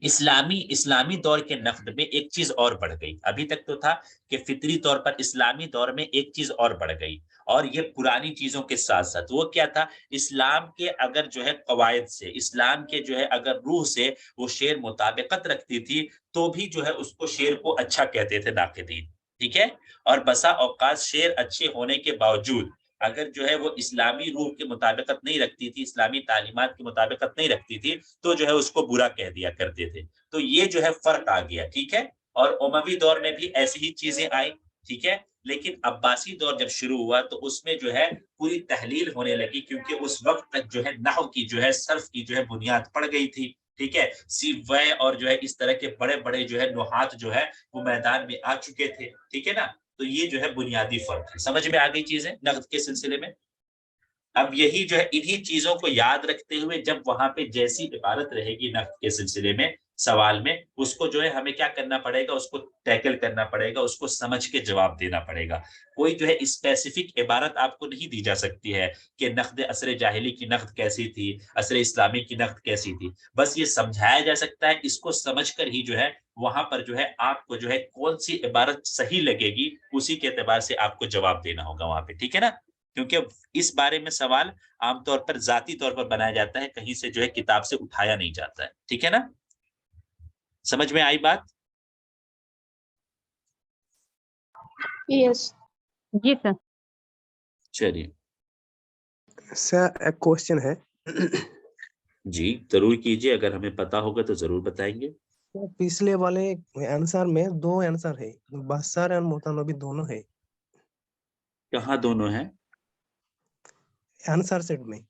S2: इस्लामी दौर के नक़्द में एक चीज़ और बढ़ गई। अभी तक तो था कि फ़ितरी तौर पर, इस्लामी दौर में एक चीज़ और बढ़ गई, और ये पुरानी चीज़ों के साथ-साथ वो क्या था? इस्लाम के अगर जो है कवायद से, इस्लाम के जो है अगर रूह से वो शेर मुताबिकत रखती थी, तो भी जो है उसको शेर को अच्छा कहते थे नाक़िदीन, ठीक है? और बसा औक़ात शेर अच्छे होने के बावजूद अगर जो है वो इस्लामी रूह की मुताबिकत नहीं रखती थी, इस्लामी तालीमात की मुताबिकत नहीं रखती थी, तो जो है उसको बुरा कह दिया करते थे। तो ये जो है फ़र्क आ गया, ठीक है? और उमवी दौर में भी ऐसी ही चीज़ें आई, ठीक है? लेकिन अब्बासी दौर जब शुरू हुआ तो उसमें जो है पूरी तहलील होने लगी, क्योंकि उस वक़्त तक जो है नहव की जो है, सर्फ़ की जो है बुनियाद पड़ गई थी, ठीक है। सीवय और जो है इस तरह के बड़े बड़े जो है नुहात जो है वो मैदान में आ चुके थे, ठीक है ना। तो ये जो है बुनियादी फर्क है। समझ में आ गई चीजें नकद के सिलसिले में। अब यही जो है इन्हीं चीजों को याद रखते हुए जब वहां पे जैसी इबारत रहेगी नकद के सिलसिले में सवाल में, उसको जो है हमें क्या करना पड़ेगा, उसको टैकल करना पड़ेगा, उसको समझ के जवाब देना पड़ेगा। कोई जो है स्पेसिफिक इबारत आपको नहीं दी जा सकती है कि नकद असर जाहिली की नकद कैसी थी, असर इस्लामी की नकद कैसी थी। बस ये समझाया जा सकता है, इसको समझकर ही जो है वहां पर जो है आपको जो है कौन सी इबारत सही लगेगी उसी के एतबार से आपको जवाब देना होगा वहां पे, ठीक है ना। क्योंकि इस बारे में सवाल आमतौर पर जाती तौर पर बनाया जाता है, कहीं से जो है किताब से उठाया नहीं जाता है, ठीक है ना। समझ में आई बात?
S3: यस।
S6: जी सर।
S2: चलिए
S7: सर एक क्वेश्चन है।
S2: जी जरूर कीजिए, अगर हमें पता होगा तो जरूर बताएंगे।
S7: पिछले वाले आंसर में दो आंसर है, बशार और मुतनबी दोनों है
S2: कहाँ दोनों हैं?
S7: आंसर सेट में।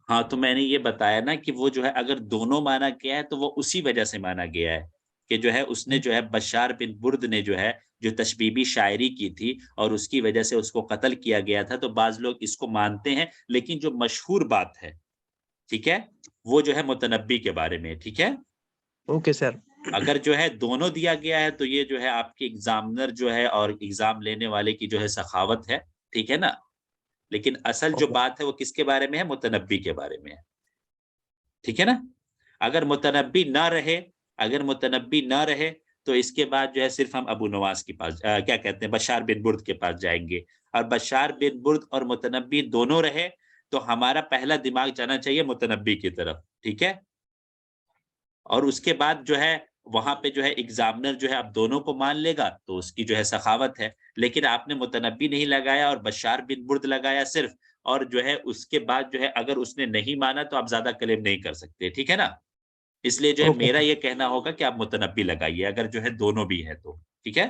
S2: हाँ तो मैंने ये बताया ना कि वो जो है अगर दोनों माना गया है तो वो उसी वजह से माना गया है कि जो है उसने जो है बशार बिन बुर्द ने जो है जो तशबीबी शायरी की थी और उसकी वजह से उसको कत्ल किया गया था। तो बाज लोग इसको मानते हैं, लेकिन जो मशहूर बात है, ठीक है, वो जो है मुतनब्बी के बारे में, ठीक है।
S7: Okay sir.
S2: अगर जो है दोनों दिया गया है तो ये जो है आपके एग्जामिनर जो है और एग्जाम लेने वाले की जो है सखावत है, ठीक है ना। लेकिन असल जो
S7: ओके।
S2: बात है वो किसके बारे में है? मुतनब्बी के बारे में है, ठीक है ना। अगर मुतनब्बी ना रहे, अगर मुतनब्बी ना रहे तो इसके बाद जो है सिर्फ हम अबू नवास के पास क्या कहते हैं, बशार बिन बुर्द के पास जाएंगे। और बशार बिन बुर्द और मुतनब्बी दोनों रहे तो हमारा पहला दिमाग जाना चाहिए मुतनब्बी की तरफ, ठीक है। और उसके बाद जो है वहां पे जो है एग्जामिनर जो है अब दोनों को मान लेगा तो उसकी जो है सखावत है। लेकिन आपने मुतनब्बी नहीं लगाया और बशार बिन बुर्द लगाया सिर्फ, और जो है उसके बाद जो है अगर उसने नहीं माना तो आप ज्यादा क्लेम नहीं कर सकते, ठीक है ना। इसलिए जो है
S7: ओके
S2: मेरा ये कहना होगा कि आप मुतनब्बी लगाइए अगर जो है दोनों भी है तो, ठीक है।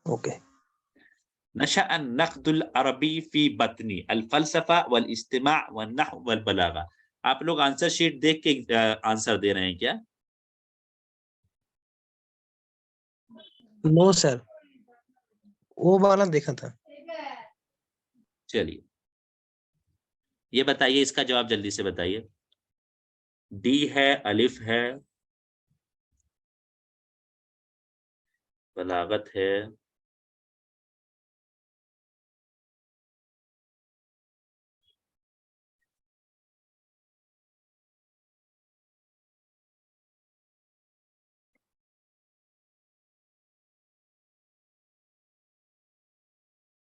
S7: ओके।
S2: नशा नक़दुल अरबी फी बतनी अल फलसफा वल इस्तिमा वन नहव वल बलागा। आप लोग आंसर शीट देख के आंसर दे रहे हैं क्या?
S7: नो सर, वो वाला देखा था।
S2: चलिए ये बताइए, इसका जवाब जल्दी से बताइए। डी है, अलिफ है, बलागत है,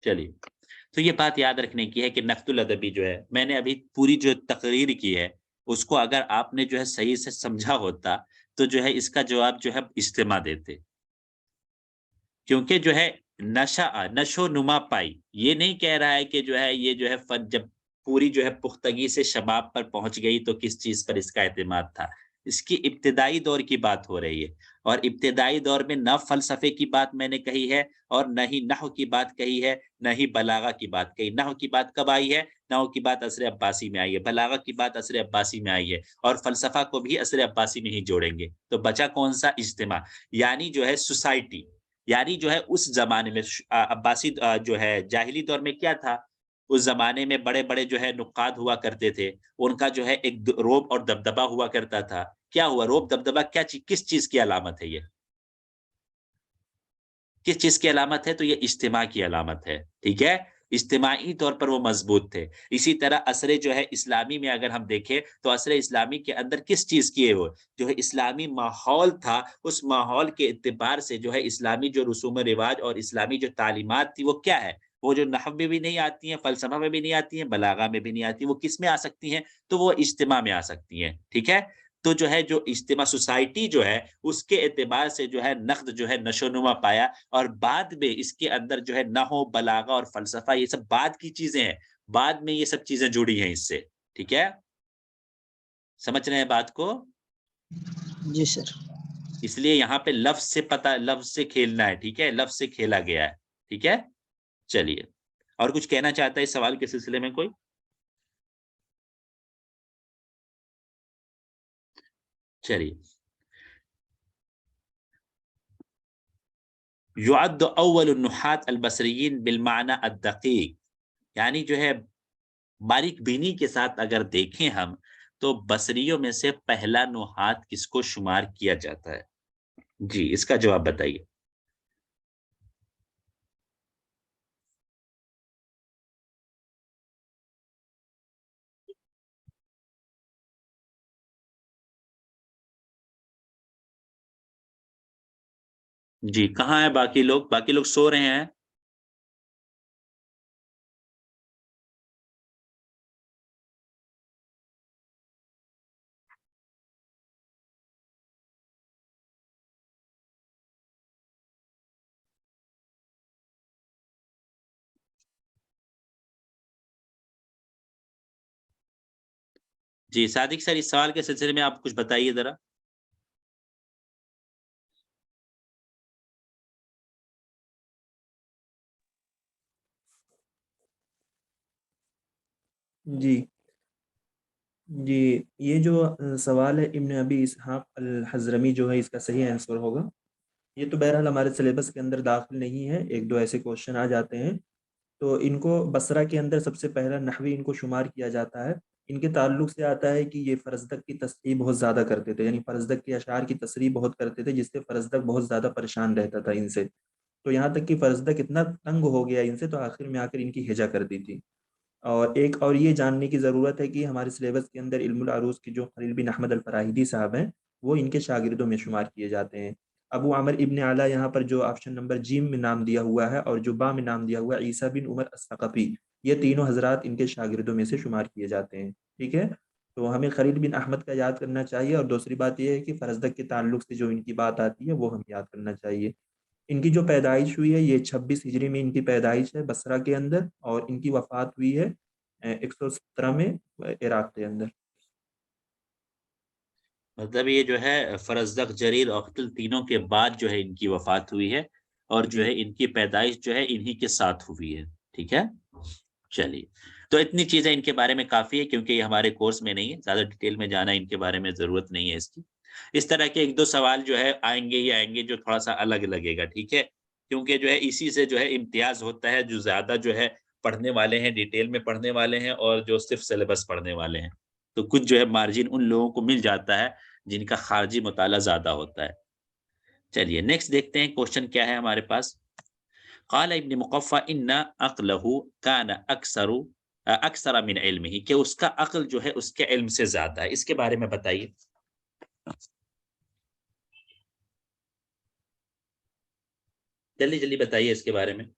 S2: चलिए। तो ये बात याद रखने की है कि नक़्दुल अदबी जो है, मैंने अभी पूरी जो तकरीर की है उसको अगर आपने जो है सही से समझा होता तो जो है इसका जवाब जो है इज्तिमा देते। क्योंकि जो है नशो नुमा पाई, ये नहीं कह रहा है कि जो है ये जो है फन जब पूरी जो है पुख्तगी से शबाब पर पहुंच गई तो किस चीज पर इसका एतमाद था। इसकी इब्तिदाई दौर की बात हो रही है और इब्तिदाई दौर में न फलसफे की बात मैंने कही है और न ही नहव की बात कही है, न ही बलागा की बात कही। नहव की बात कब आई है? नहव की बात असर अब्बासी में आई है, बलागा की बात असर अब्बासी में आई है और फलसफा को भी असर अब्बासी में ही जोड़ेंगे। तो बचा कौन सा? इज्तिमा, यानी जो है सोसाइटी, यानी जो है उस जमाने में अब्बासी जो है जाहिली दौर में क्या था, उस जमाने में बड़े-बड़े जो है नुक्काद हुआ करते थे, उनका जो है एक रोब और दबदबा हुआ करता था। क्या हुआ? रोब दबदबा क्या किस चीज की अलामत है ये? किस चीज की अलामत है? तो ये इज्तिमा की अलामत है, ठीक है। इज्तिमाई तौर पर वो मजबूत थे। इसी तरह असरे जो है इस्लामी में अगर हम देखें तो असरे इस्लामी के अंदर किस चीज की है? वो जो है इस्लामी माहौल था, उस माहौल के एतबार से जो है इस्लामी जो रसूम रिवाज और इस्लामी जो तालीमात थी वो क्या है? वो जो नहव में भी नहीं आती हैं, फलसफा में भी नहीं आती हैं, बलागा में भी नहीं आती, वो किस में आ सकती हैं? तो वो इज्तिमा में आ सकती हैं, ठीक है। तो जो है जो इज्तिमा सोसाइटी जो है उसके एतबार से जो है नक़्द जो है नशोनुमा पाया और बाद में इसके अंदर जो है नहव, बलागा और फलसफा ये सब बाद की चीजें हैं, बाद में ये सब चीजें जुड़ी हैं इससे, ठीक है। समझ रहे हैं बात को?
S1: जी सर।
S2: इसलिए यहाँ पे लफ्ज से पता, लफ्ज से खेलना है, ठीक है, लफ्ज से खेला गया है, ठीक है। चलिए और कुछ कहना चाहता है इस सवाल के सिलसिले में कोई? चलिए, युअद्दु अव्वलुन नुहात अल-बसरिय्यीन बिल-माना अद-दक़ीक़, यानी जो है बारीक बीनी के साथ अगर देखें हम, तो बसरियों में से पहला नुहात किसको शुमार किया जाता है? जी, इसका जवाब बताइए। जी, कहाँ हैं बाकी लोग? बाकी लोग सो रहे हैं? जी, सादिक सर, इस सवाल के सिलसिले में आप कुछ बताइए ज़रा।
S5: जी जी, ये जो सवाल है इब्न अबी इसहाक अल हज़रमी जो है इसका सही आंसर होगा। ये तो बहरहाल हमारे सिलेबस के अंदर दाखिल नहीं है, एक दो ऐसे क्वेश्चन आ जाते हैं। तो इनको बसरा के अंदर सबसे पहला नहवी इनको शुमार किया जाता है। इनके ताल्लुक से आता है कि ये फरजदक की तस्रीह बहुत ज़्यादा करते थे, यानी फरजदक के अशार की तस्रीह बहुत करते थे, जिससे फरजदक बहुत ज़्यादा परेशान रहता था इनसे। तो यहाँ तक कि फरजदक इतना तंग हो गया इनसे, तो आखिर में आकर इनकी हिजा कर दी थी। और एक और ये जानने की ज़रूरत है कि हमारे सिलेबस के अंदर इल्मुल अरूज़ के जो खलील बिन अहमद अल फराहिदी साहब हैं, वो इनके शागिर्दों में शुमार किए जाते हैं। अबू आमिर इब्न आला यहाँ पर जो ऑप्शन नंबर जीम में नाम दिया हुआ है और जो बा में नाम दिया हुआ है ईसा बिन उमर अस्सक़फ़ी, ये तीनों हजरात इनके शागिर्दों में से शुमार किए जाते हैं। ठीक है, तो हमें खलील बिन अहमद का याद करना चाहिए, और दूसरी बात यह है कि फरजदक के ताल्लुक से जो इनकी बात आती है वो हम याद करना चाहिए। इनकी जो पैदाइश हुई है ये 26 हिजरी में इनकी पैदाइश है बसरा के अंदर, और इनकी वफ़ात हुई है 117 में इराक के अंदर।
S2: मतलब ये जो है फरज़दक, जरीर और क़त्ल तीनों के बाद जो है इनकी वफ़ात हुई है, और जो
S5: जी
S2: है इनकी पैदाइश जो है इन्हीं के साथ हुई है। ठीक है? चलिए, तो इतनी चीज़ें इनके बारे में काफ़ी है, क्योंकि ये हमारे कोर्स में नहीं है, ज़्यादा डिटेल में जाना इनके बारे में ज़रूरत नहीं है इसकी। इस तरह के 1-2 सवाल जो है आएँगे ही आएँगे, जो थोड़ा-सा अलग लगेगा, ठीक है? क्योंकि जो है इसी से जो है इम्तियाज़ होता है, जो ज़्यादा जो है पढ़ने वाले हैं, डिटेल में पढ़ने वाले हैं, और जो सिर्फ़ सिलेबस पढ़ने वाले हैं। तो कुछ जो है मार्जिन उन लोगों को मिल जाता है, जिनका ख़ारिजी मुताला ज़्यादा होता है। चलिए नेक्स्ट देखते हैं क्वेश्चन क्या है हमारे पास। क़ाल इब्न मुक़फ़्फ़ा इन्ना अक़लहु कान अक्सर मिन इल्मिही, कि उसका अक़ल जो है उसके इल्म से ज़्यादा है। इसके बारे में बताइए। जल्दी-जल्दी बताइए इसके बारे में।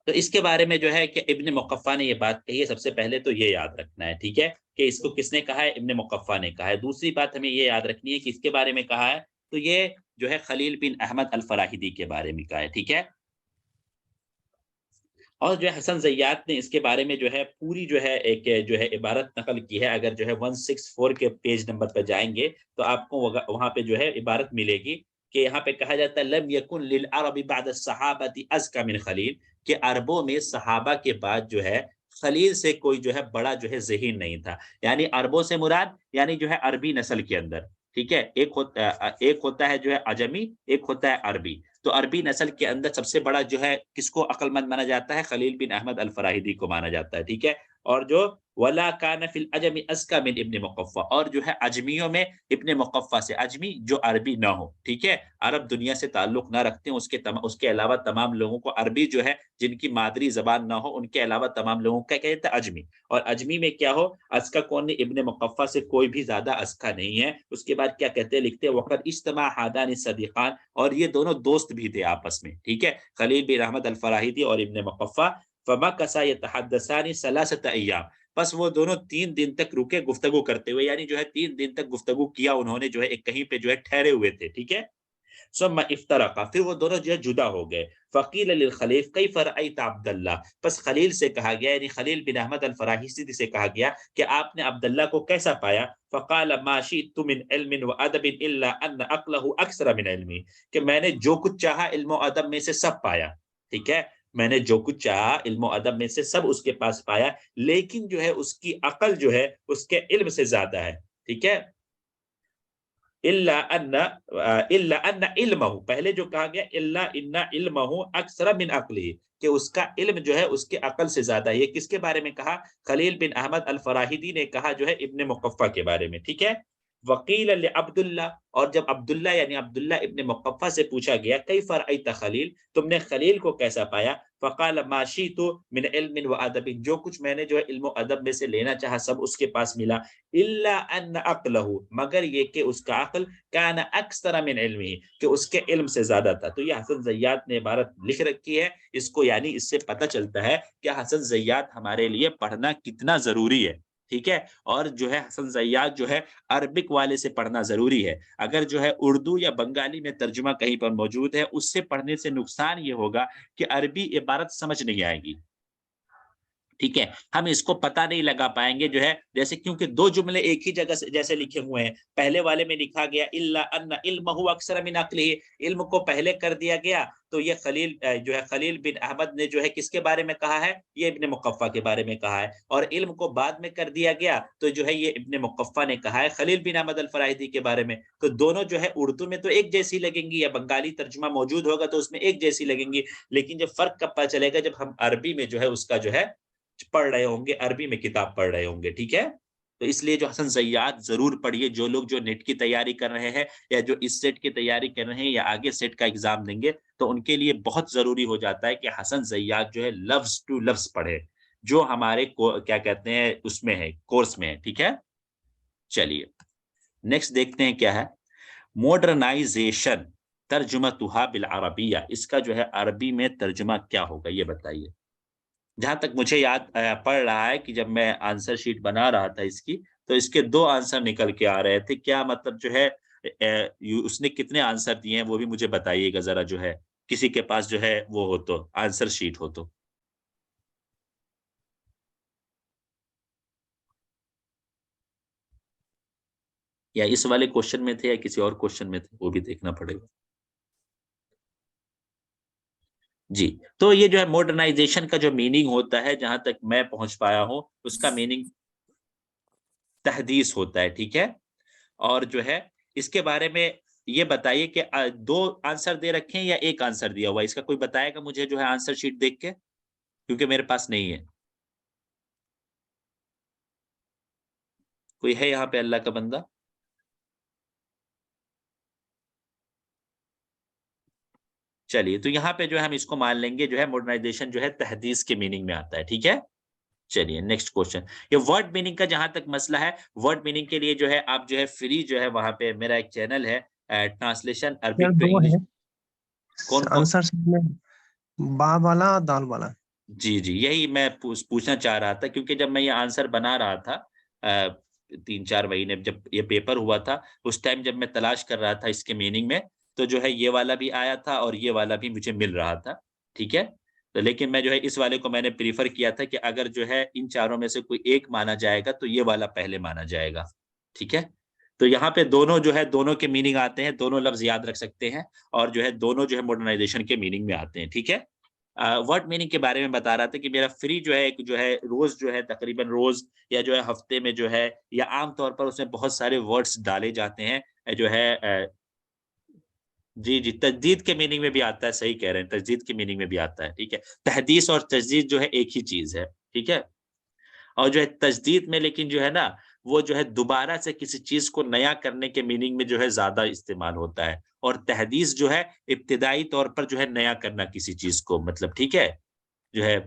S2: तो इसके बारे में जो है कि इब्न मुक़फ़्फ़ा ने ये बात कही है, सबसे पहले तो ये याद रखना है, ठीक है? कि इसको किसने कहा है? इब्न मुक़फ़्फ़ा ने कहा है। दूसरी बात हमें ये याद रखनी है कि इसके बारे में कहा है, तो ये जो है खलील बिन अहमद अल फ़राहिदी के बारे में कहा है, ठीक है? और जो है हसन ज़य्यात ने इसके बारे में जो है पूरी जो है एक जो है इबारत नक़ल की है। अगर जो है 164 के पेज नंबर पे जाएँगे, तो आपको वहाँ पे जो है इबारत मिलेगी कि यहाँ पे कहा जाता है लम यकुन लिल अरबी बअद अस्सहाबति अज़का मिन खलील, कि अरबों में सहाबा के बाद जो है खलील से कोई जो है बड़ा जो है ज़हीन नहीं था। यानी अरबों से मुराद यानी जो है अरबी नस्ल के अंदर, ठीक है? एक होता है जो है अजमी, एक होता है अरबी। तो अरबी नस्ल के अंदर सबसे बड़ा जो है किसको अक्लमंद माना जाता है? खलील बिन अहमद अल फ़राहिदी को माना जाता है, ठीक है? और जो वला कान फिल अजमी अज़का मिन इब्न मुक़फ़्फ़ा, और जो है अजमियों में इब्न मुक़फ़्फ़ा से, अजमी जो अरबी ना हो, ठीक है? अरब दुनिया से ताल्लुक़ ना रखते हैं, उसके अलावा तमाम लोगों को अरबी जो है जिनकी मादरी ज़बान ना हो, उनके अलावा तमाम लोगों को क्या कहते हैं? अजमी। और अजमी में क्या हो? अज़का कौन नहीं? इब्न मुक़फ़्फ़ा से कोई भी ज़्यादा अज़का नहीं है। उसके बाद क्या कहते हैं? लिखते हैं वक़द इज्तमा हादानी सदीक़ान, और ये दोनों दोस्त भी थे आपस में, ठीक है? खलील बिन अहमद अल फ़राहिदी और इब्न मुक़फ़्फ़ा। फमकसा यतहद्दसानी सलासत अय्याम, बस वो दोनों 3 दिन तक रुके गुफ्तगू करते हुए, यानी जो है 3 दिन तक गुफ्तगू किया उन्होंने, जो है एक कहीं पे जो है ठहरे हुए थे, ठीक है? सुम्मा इफ्तरका, फिर वो दोनों जो है जुदा हो गए। फकील लिल खलील कैफ रअयत अब्दुल्लाह, बस खलील से कहा गया, यानी खलील बिन अहमद अल फराहिसी से कहा गया कि आपने अब्दुल्लाह को कैसा पाया। फकाल मा शिअतु मिन इल्मिन व अदबिन इल्ला अन अक्लहु अक्सर मिन इल्मी, कि मैंने जो कुछ चाहा इल्म और अदब में से सब पाया। ठीक है, मैंने जो कुछ चाहा इल्म और अदब में से सब उसके पास पाया, लेकिन जो है उसकी अकल जो है उसके इल्म से ज्यादा है। ठीक है, इल्ला अन्ना इल्महु, पहले जो कहा गया इल्ला इन्ना इल्महु अक्सर मिन अक्ली, कि उसका इल्म जो है उसके अकल से ज्यादा है। ये किसके बारे में कहा? खलील बिन अहमद अल फराहिदी ने कहा जो है इब्ने मुकफ्फा के बारे में। ठीक है, वकील अब्दुल्ला, और जब अब्दुल्ला यानी अब्दुल्ला इब्ने मुकफ्फा से पूछा गया कैफ रअयत खलील, तुमने खलील को कैसा पाया? फकाल मा शिअतु मिन इल्मिन व अदबिन, जो कुछ मैंने जो है इल्म और अदब में से लेना चाहा सब उसके पास मिला। इल्ला अन अक्लहु, मगर ये कि उसका अक्ल कान अक्सर मिन इल्मी, कि उसके इल्म से ज्यादा था। तो ये हसन ज़य्यात ने इबारत लिख रखी है इसको, यानी इससे पता चलता है कि हसन ज़य्यात हमारे लिए पढ़ना कितना जरूरी है। ठीक है, और जो है हसन ज़य्यात जो है अरबिक वाले से पढ़ना जरूरी है। अगर जो है उर्दू या बंगाली में तर्जुमा कहीं पर मौजूद है, उससे पढ़ने से नुकसान ये होगा कि अरबी इबारत समझ नहीं आएगी। ठीक है, हम इसको पता नहीं लगा पाएंगे जो है, जैसे क्योंकि दो जुमले एक ही जगह से जैसे लिखे हुए हैं। पहले वाले में लिखा गया इल्ला अन्ना इल्महु अक्सर मिन अक्लिही, इल्म को पहले कर दिया गया, तो ये खलील जो है खलील बिन अहमद ने जो है किसके बारे में कहा है? ये इब्ने मुकफ्फा के बारे में कहा है। और इल्म को बाद में कर दिया गया तो जो है ये इब्ने मुकफ्फा ने कहा है खलील बिन अहमद अल फराहिदी के बारे में। तो दोनों जो है उर्दू में तो एक जैसी लगेंगी, या बंगाली तर्जुमा मौजूद होगा तो उसमें एक जैसी लगेंगी, लेकिन जब फर्क कब पता चलेगा? जब हम अरबी में जो है उसका जो है पढ़ रहे होंगे, अरबी में किताब पढ़ रहे होंगे। ठीक है, तो इसलिए जो हसन ज़य्यात जरूर पढ़िए, जो लोग जो नेट की तैयारी कर रहे हैं या जो इस सेट की तैयारी कर रहे हैं या आगे सेट का एग्जाम देंगे, तो उनके लिए बहुत जरूरी हो जाता है कि हसन ज़य्यात जो है लफ्ज टू लफ्ज पढ़े, जो हमारे क्या कहते हैं उसमें है, कोर्स में है। ठीक है, चलिए नेक्स्ट देखते हैं क्या है। मॉडर्नाइजेशन तर्जुमतुहा बिल अरबिया, इसका जो है अरबी में तर्जुमा क्या होगा ये बताइए। जहां तक मुझे याद पड़ रहा है कि जब मैं आंसर शीट बना रहा था इसकी, तो इसके 2 आंसर निकल के आ रहे थे। क्या मतलब जो है उसने कितने आंसर दिए हैं वो भी मुझे बताइएगा जरा, जो है किसी के पास जो है वो हो तो आंसर शीट हो तो। या इस वाले क्वेश्चन में थे या किसी और क्वेश्चन में थे, वो भी देखना पड़ेगा। जी, तो ये जो है मॉडर्नाइजेशन का जो मीनिंग होता है, जहां तक मैं पहुंच पाया हूं, उसका मीनिंग तहदीस होता है। ठीक है, और जो है इसके बारे में ये बताइए कि 2 आंसर दे रखे हैं या 1 आंसर दिया हुआ है? इसका कोई बताएगा मुझे जो है आंसर शीट देख के, क्योंकि मेरे पास नहीं है। कोई है यहाँ पे अल्लाह का बंदा? चलिए, तो यहाँ पे जो है हम इसको मान लेंगे जो है मॉडर्नाइजेशन जो है तहदीस के मीनिंग में आता है। ठीक है, चलिए नेक्स्ट क्वेश्चन। ये वर्ड मीनिंग का जहां तक मसला है, वर्ड मीनिंग के लिए जो है आप जो है फ्री जो है वहां पे मेरा एक चैनल है ट्रांसलेशन
S7: यार
S2: अरबिक टू
S7: 2
S2: इंग्लिश।
S7: है
S2: कौन कौन?
S7: आंसर में, बा वाला और दाल वाला।
S2: जी जी, यही मैं पूछना चाह रहा था, क्योंकि जब मैं ये आंसर बना रहा था 3-4 महीने जब ये पेपर हुआ था, उस टाइम जब मैं तलाश कर रहा था इसके मीनिंग में, तो जो है ये वाला भी आया था और ये वाला भी मुझे मिल रहा था। ठीक है, तो लेकिन मैं जो है इस वाले को मैंने प्रीफर किया था कि अगर जो है इन चारों में से कोई एक माना जाएगा तो ये वाला पहले माना जाएगा। ठीक है, तो यहाँ पे दोनों जो है दोनों के मीनिंग आते हैं, दोनों लफ्ज याद रख सकते हैं, और जो है दोनों जो है मॉडर्नाइजेशन के मीनिंग में आते हैं। ठीक है, वर्ड मीनिंग के बारे में बता रहा था कि मेरा फ्री जो है एक जो है रोज जो है तकरीबन रोज या जो है हफ्ते में जो है या आम तौर पर उसमें बहुत सारे वर्ड्स डाले जाते हैं जो है जी जी, तजदीद के मीनिंग में भी आता है, सही कह रहे हैं, तजदीद के मीनिंग में भी आता है। ठीक है, तहदीस और तजदीद जो है एक ही चीज है। ठीक है, और जो है तजदीद में लेकिन जो है ना वो जो है दोबारा से किसी चीज को नया करने के मीनिंग में जो है ज्यादा इस्तेमाल होता है, और तहदीस जो है इब्तिदाई तौर पर जो है नया करना किसी चीज को, मतलब ठीक है जो है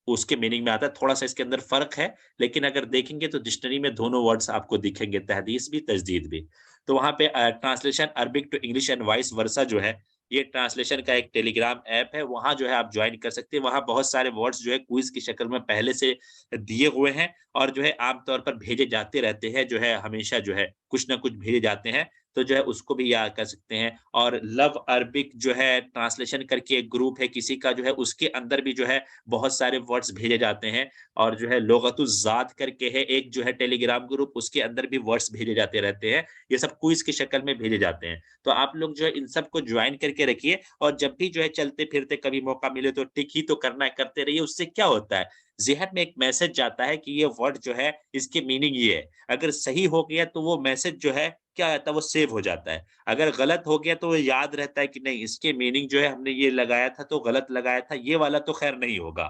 S2: उसके मीनिंग में आता है। थोड़ा सा इसके अंदर फर्क है, लेकिन अगर देखेंगे तो डिक्शनरी में दोनों वर्ड्स आपको दिखेंगे, तहदीस भी तजदीद भी। तो वहां पे translation Arabic to English and vice versa जो है, ये ट्रांसलेशन का एक टेलीग्राम ऐप है, वहां जो है आप ज्वाइन कर सकते हैं। वहां बहुत सारे वर्ड्स जो है क्विज की शक्ल में पहले से दिए हुए हैं, और जो है आमतौर पर भेजे जाते रहते हैं, जो है हमेशा जो है कुछ ना कुछ भेजे जाते हैं, तो जो है उसको भी याद कर सकते हैं। और लव अरबिक जो है ट्रांसलेशन करके एक ग्रुप है किसी का, जो है उसके अंदर भी जो है बहुत सारे वर्ड्स भेजे जाते हैं। और जो है लुगतुज़्ज़ात करके है एक जो है टेलीग्राम ग्रुप, उसके अंदर भी वर्ड्स भेजे जाते रहते हैं। ये सब क्विज की शक्ल में भेजे जाते हैं। तो आप लोग जो है इन सबको ज्वाइन करके रखिए, और जब भी जो है चलते फिरते कभी मौका मिले तो टिक ही तो करना है, करते रहिए। उससे क्या होता है, ज़हन में एक मैसेज जाता है कि ये वर्ड जो है इसकी मीनिंग ये है। अगर सही हो गया तो वो मैसेज जो है क्या रहता है, वो सेव हो जाता है। अगर गलत हो गया तो वो याद रहता है कि नहीं, इसके मीनिंग जो है हमने ये लगाया था तो गलत लगाया था, ये वाला तो खैर नहीं होगा।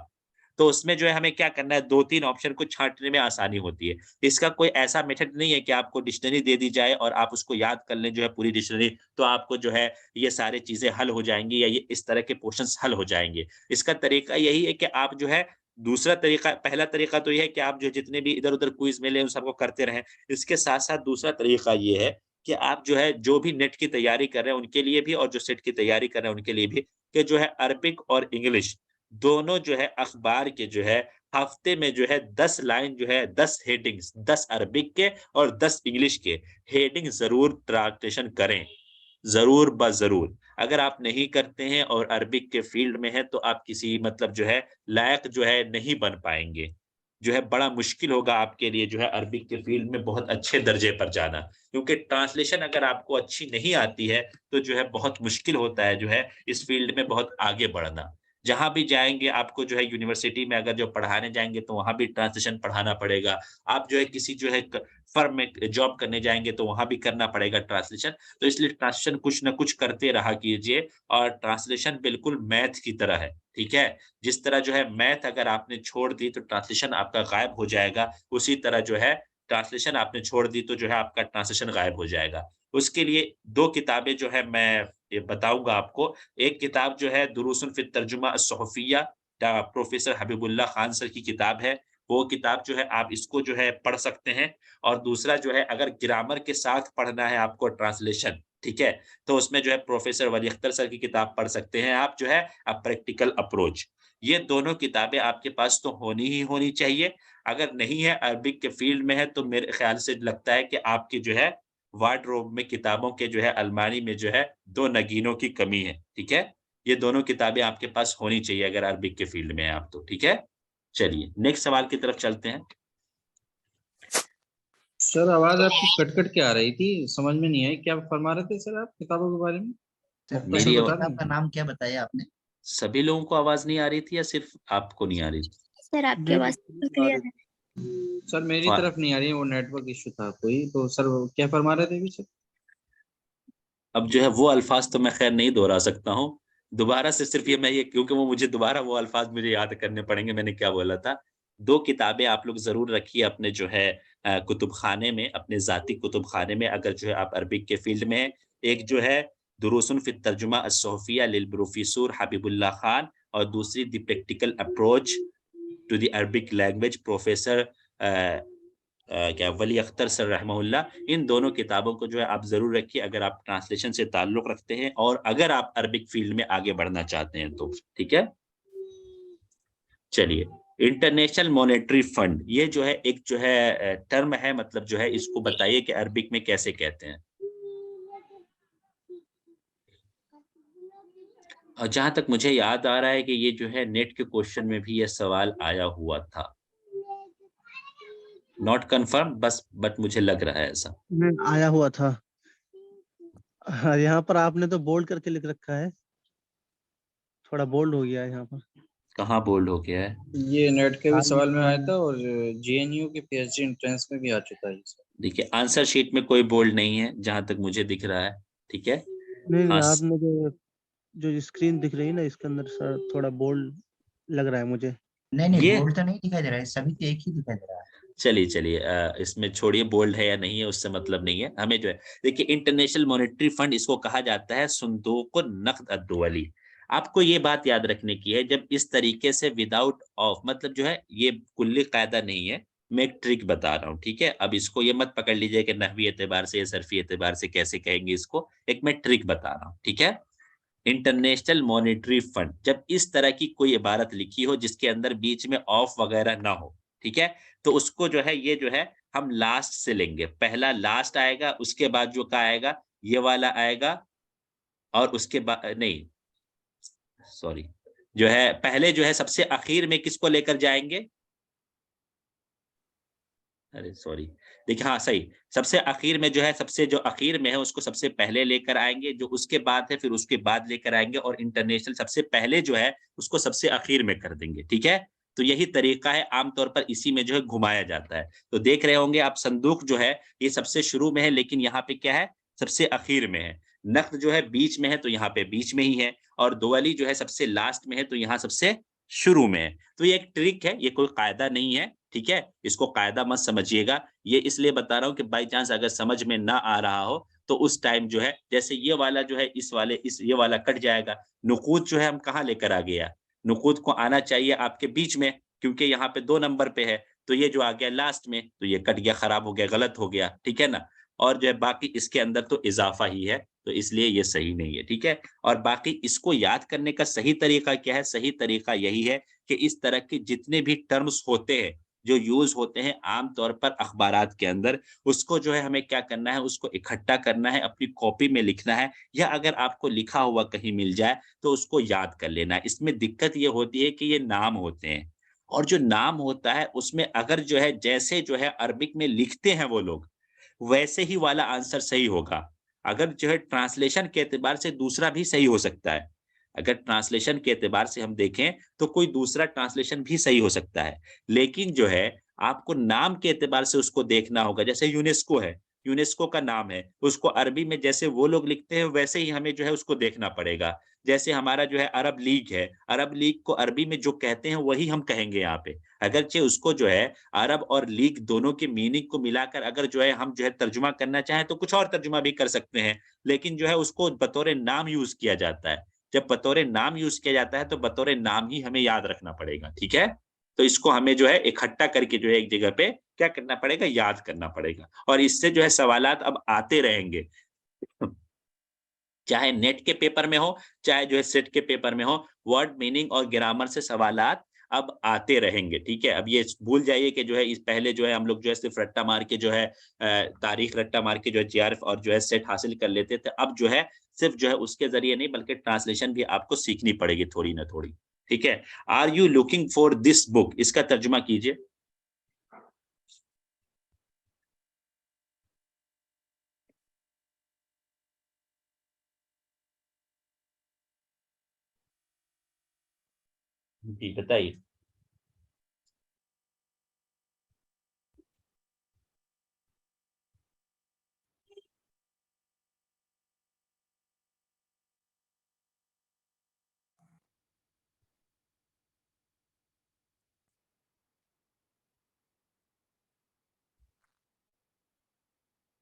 S2: तो उसमें जो है हमें क्या करना है, 2-3 ऑप्शन को छाँटने में आसानी होती है। इसका कोई ऐसा मेथड नहीं है कि आपको डिक्शनरी दे दी जाए और आप उसको याद कर लें जो है पूरी डिक्शनरी, तो आपको जो है ये सारी चीज़ें हल हो जाएँगी या ये इस तरह के क्वेश्चन्स हल हो जाएँगे। इसका तरीका यही है कि आप जो है दूसरा तरीका, पहला तरीका तो ये है कि आप जो जितने भी इधर-उधर क्विज़ मिले उन सबको करते रहें। इसके साथ-साथ दूसरा तरीका ये है कि आप जो है जो भी नेट की तैयारी कर रहे हैं उनके लिए भी, और जो सेट की तैयारी कर रहे हैं उनके लिए भी, कि जो है अरबिक और इंग्लिश दोनों जो है अखबार के जो है हफ्ते में जो है 10 लाइन जो है 10 हेडिंग्स, 10 अरबिक के और 10 इंग्लिश के हेडिंग ज़रूर ट्रांसलेशन करें, ज़रूर ब-ज़रूर। अगर आप नहीं करते हैं और अरबिक के फील्ड में हैं तो आप किसी मतलब जो है लायक जो है नहीं बन पाएँगे। जो है बड़ा मुश्किल होगा आपके लिए जो है अरबिक के फील्ड में बहुत अच्छे दर्जे पर जाना। क्योंकि ट्रांसलेशन अगर आपको अच्छी नहीं आती है तो जो है बहुत मुश्किल होता है जो है इस फील्ड में बहुत आगे बढ़ना। जहाँ भी जाएँगे आपको जो है यूनिवर्सिटी में अगर जो पढ़ाने जाएँगे तो वहाँ भी ट्रांसलेशन पढ़ाना पड़ेगा। आप जो है किसी जो है क फर्म में जॉब करने जाएँगे तो वहाँ भी करना पड़ेगा ट्रांसलेशन। तो इसलिए ट्रांसलेशन कुछ न कुछ करते रहा कीजिए, और ट्रांसलेशन बिल्कुल मैथ की तरह है, ठीक है? जिस तरह जो है मैथ अगर आपने छोड़ दी तो ट्रांसलेशन आपका गायब हो जाएगा, उसी तरह जो है ट्रांसलेशन आपने छोड़ दी तो जो है आपका ट्रांसलेशन गायब हो जाएगा। उसके लिए 2 किताबें जो है मैं ये बताऊँगा आपको। एक किताब जो है दुरूसुन फ़ी तर्जुमा अस्सुहूफिय्या, प्रोफ़ेसर हबीबुल्लाह खान सर की किताब है। वो किताब जो है आप इसको जो है पढ़ सकते हैं। और दूसरा जो है अगर ग्रामर के साथ पढ़ना है आपको ट्रांसलेशन, ठीक है? तो उसमें जो है प्रोफ़ेसर वली अख्तर सर की किताब पढ़ सकते हैं आप जो है, अ प्रैक्टिकल अप्रोच। ये दोनों किताबें आपके पास तो होनी ही होनी चाहिए। अगर नहीं है, अरबिक के फ़ील्ड में है, तो मेरे ख़्याल से लगता है कि आपकी जो है वार्डरोब में किताबों के जो है अलमारी में जो है 2 नगीनों की कमी है, ठीक है? ये दोनों किताबें आपके पास होनी चाहिए अगर अरबिक के फ़ील्ड में हैं आप तो, ठीक है? चलिए नेक्स्ट सवाल की तरफ चलते हैं।
S6: सर आवाज आपकी कट-कट के आ रही थी, समझ में नहीं आई क्या फरमा रहे थे सर आप किताबों के बारे में?
S8: सर
S6: फिर से
S2: मेरी
S6: बता
S8: किताब
S6: दें।
S8: का नाम क्या बताया आपने?
S2: सभी लोगों को आवाज़ नहीं आ रही थी या सिर्फ़ आपको नहीं आ रही थी?
S9: सर आपकी
S1: नहीं,
S9: आवाज़ बिल्कुल क्लियर है।
S6: सर मेरी
S2: फ़ा
S6: तरफ नहीं आ रही है, वो नेटवर्क इश्यू था कोई, तो सर वो क्या फरमा रहे थे अभी सर?
S2: अब जो है वो अल्फ़ाज़ तो मैं ख़ैर नहीं दोहरा सकता हूँ। दोबारा से सिर्फ़ ये मैं ये, क्योंकि वो मुझे दोबारा वो अल्फ़ाज़ मुझे याद करने पड़ेंगे मैंने क्या बोला था। 2 किताबें आप लोग ज़रूर रखिए अपने जो है कुतुबख़ाने में, अपने ज़ाती कुतुबख़ाने में अगर जो है आप अरबिक के फ़ील्ड में हैं। एक जो है दुरूसुन फ़ी तर्जुमा अस्सुहूफिय्या लिल प्रोफ़ेसर हबीबुल्लाह खान, और दूसरी the practical approach to the Arabic language professor क्या वली अख्तर सर रहमहुल्लाह। इन दोनों किताबों को जो है आप ज़रूर रखिए अगर आप ट्रांसलेशन से ताल्लुक़ रखते हैं और अगर आप अरबिक फ़ील्ड में आगे बढ़ना चाहते हैं तो, ठीक है? चलिए, इंटरनेशनल मॉनेटरी फंड ये जो है एक जो है टर्म है, मतलब जो है इसको बताइए कि अरबिक में कैसे कहते हैं? और जहाँ तक मुझे याद आ रहा है कि ये जो है नेट के क्वेश्चन में भी ये सवाल आया हुआ था। नॉट कन्फर्म बस, बट मुझे लग रहा है ऐसा।
S1: आया हुआ था। हाँ, यहाँ पर आपने तो बोल्ड करके लिख रखा है। थोड़ा बोल्ड हो गया है यहाँ पर।
S2: कहाँ बोल्ड हो गया है?
S6: ये नेट के भी सवाल में आया था और जेएनयू के पीएचडी एंट्रेंस में भी आ चुका है ये सर।
S2: देखिए आंसर शीट में कोई बोल्ड नहीं है, जहाँ तक मुझे दिख रहा है, ठीक है?
S1: नहीं,
S2: हाँ,
S1: आपने जो स्क्रीन दिख रही है ना, इसके अंदर सर थोड़ा बोल्ड लग रहा है मुझे।
S8: नहीं
S2: ये
S8: बोल्ड तो नहीं दिखाई दे रहा है, सभी तो एक ही दिखाई दे रहा है।
S2: चलिए इसमें छोड़िए बोल्ड है या नहीं है उससे मतलब नहीं है। हमें जो है देखिए इंटरनेशनल मॉनेटरी फंड इसको कहा जाता है सुंदूक नक़द अद-दुवली। आपको ये बात याद रखने की है, जब इस तरीके से विदाउट ऑफ मतलब जो है ये कुल्ली कायदा नहीं है, मैं एक ट्रिक बता रहा हूँ, ठीक है? अब इसको ये मत पकड़ लीजिए कि नहवी एतबार से या सर्फ़ी एतबार से कैसे कहेंगे इसको, एक मैं ट्रिक बता रहा हूँ, ठीक है? इंटरनेशनल मॉनेटरी फंड जब इस तरह की कोई इबारत लिखी हो जिसके अंदर बीच में ऑफ वगैरह ना हो, ठीक है? तो उसको जो है ये जो है हम लास्ट से लेंगे। पहला लास्ट आएगा, उसके बाद जो का आएगा ये वाला आएगा और उसके बाद नहीं सॉरी जो है पहले जो है सबसे आखिर में किसको लेकर जाएंगे, अरे सॉरी देखिए हाँ सही, सबसे आखिर में जो है सबसे जो आखिर में है उसको सबसे पहले लेकर आएंगे, जो उसके बाद है फिर उसके बाद लेकर आएंगे, और इंटरनेशनल सबसे पहले जो है उसको सबसे आखिर में कर देंगे। ठीक है, तो यही तरीका है, आमतौर पर इसी में जो है घुमाया जाता है। तो देख रहे होंगे आप संदूक जो है ये सबसे शुरू में है, लेकिन यहाँ पे क्या है सबसे आखिर में है। नख्त जो है बीच में है तो यहाँ पे बीच में ही है, और दुआली जो है सबसे लास्ट में है तो यहाँ सबसे शुरू में है। तो ये एक ट्रिक है, ये कोई कायदा नहीं है। ठीक है, इसको कायदा मत समझिएगा, ये इसलिए बता रहा हूँ कि बाई चांस अगर समझ में ना आ रहा हो तो उस टाइम जो है जैसे ये वाला जो है इस ये वाला कट जाएगा। नुकूद जो है हम कहाँ लेकर आ गया, नुकूद को आना चाहिए आपके बीच में, क्योंकि यहाँ पे 2 नंबर पे है, तो ये जो आ गया लास्ट में तो ये कट गया, खराब हो गया, गलत हो गया। ठीक है ना, और जो है बाकी इसके अंदर तो इजाफा ही है, तो इसलिए ये सही नहीं है। ठीक है, और बाकी इसको याद करने का सही तरीका क्या है, सही तरीका यही है कि इस तरह के जितने भी टर्म्स होते हैं जो यूज होते हैं आम तौर पर अखबारात के अंदर, उसको जो है हमें क्या करना है, उसको इकट्ठा करना है, अपनी कॉपी में लिखना है, या अगर आपको लिखा हुआ कहीं मिल जाए तो उसको याद कर लेना है। इसमें दिक्कत ये होती है कि ये नाम होते हैं, और जो नाम होता है उसमें अगर जो है जैसे जो है अरबिक में लिखते हैं वो लोग, वैसे ही वाला आंसर सही होगा। अगर जो है ट्रांसलेशन के एतबार से दूसरा भी सही हो सकता है, अगर ट्रांसलेशन के एतबार से हम देखें तो कोई दूसरा ट्रांसलेशन भी सही हो सकता है, लेकिन जो है आपको नाम के एतबार से उसको देखना होगा। जैसे यूनेस्को है, यूनेस्को का नाम है, उसको अरबी में जैसे वो लोग लिखते हैं वैसे ही हमें जो है उसको देखना पड़ेगा। जैसे हमारा जो है अरब लीग है, अरब लीग को अरबी में जो कहते हैं वही हम कहेंगे यहाँ पे, अगरचे उसको जो है अरब और लीग दोनों के मीनिंग को मिलाकर अगर जो है हम जो है तर्जुमा करना चाहें तो कुछ और तर्जुमा भी कर सकते हैं, लेकिन जो है उसको बतौर नाम यूज किया जाता है। जब बतौर नाम यूज किया जाता है तो बतौर नाम ही हमें याद रखना पड़ेगा। ठीक है, तो इसको हमें जो है इकट्ठा करके जो है एक जगह पे क्या करना पड़ेगा, याद करना पड़ेगा, और इससे जो है सवालात अब आते रहेंगे, चाहे नेट के पेपर में हो चाहे जो है सेट के पेपर में हो, वर्ड मीनिंग और ग्रामर से सवालात अब आते रहेंगे। ठीक है, अब ये भूल जाइए कि जो है इस पहले जो है हम लोग जो है सिर्फ रट्टा मार के जो है तारीख रट्टा मार के जो है जीआरएफ और जो है सेट हासिल कर लेते थे, अब जो है सिर्फ जो है उसके जरिए नहीं बल्कि ट्रांसलेशन भी आपको सीखनी पड़ेगी थोड़ी ना थोड़ी। ठीक है, are you looking for this book, इसका तर्जुमा कीजिए। जी बताइए।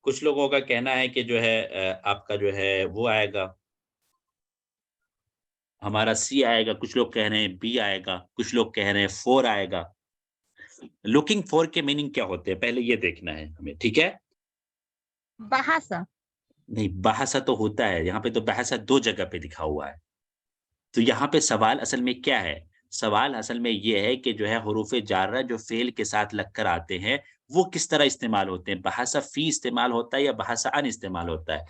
S2: कुछ लोगों का कहना है कि जो है आपका जो है वो आएगा, हमारा सी आएगा, कुछ लोग कह रहे हैं बी आएगा, कुछ लोग कह रहे हैं 4 आएगा। लुकिंग फॉर के मीनिंग क्या होते हैं पहले ये देखना है हमें। ठीक है,
S10: बहासा
S2: नहीं बहासा तो होता है, यहाँ पे तो बहासा 2 जगह पे लिखा हुआ है। तो यहाँ पे सवाल असल में क्या है, सवाल असल में ये है कि जो है हुरूफे जारा जो फेल के साथ लगकर आते हैं वो किस तरह इस्तेमाल होते हैं, बहासा फी इस्तेमाल होता है या बहासा अन इस्तेमाल होता है।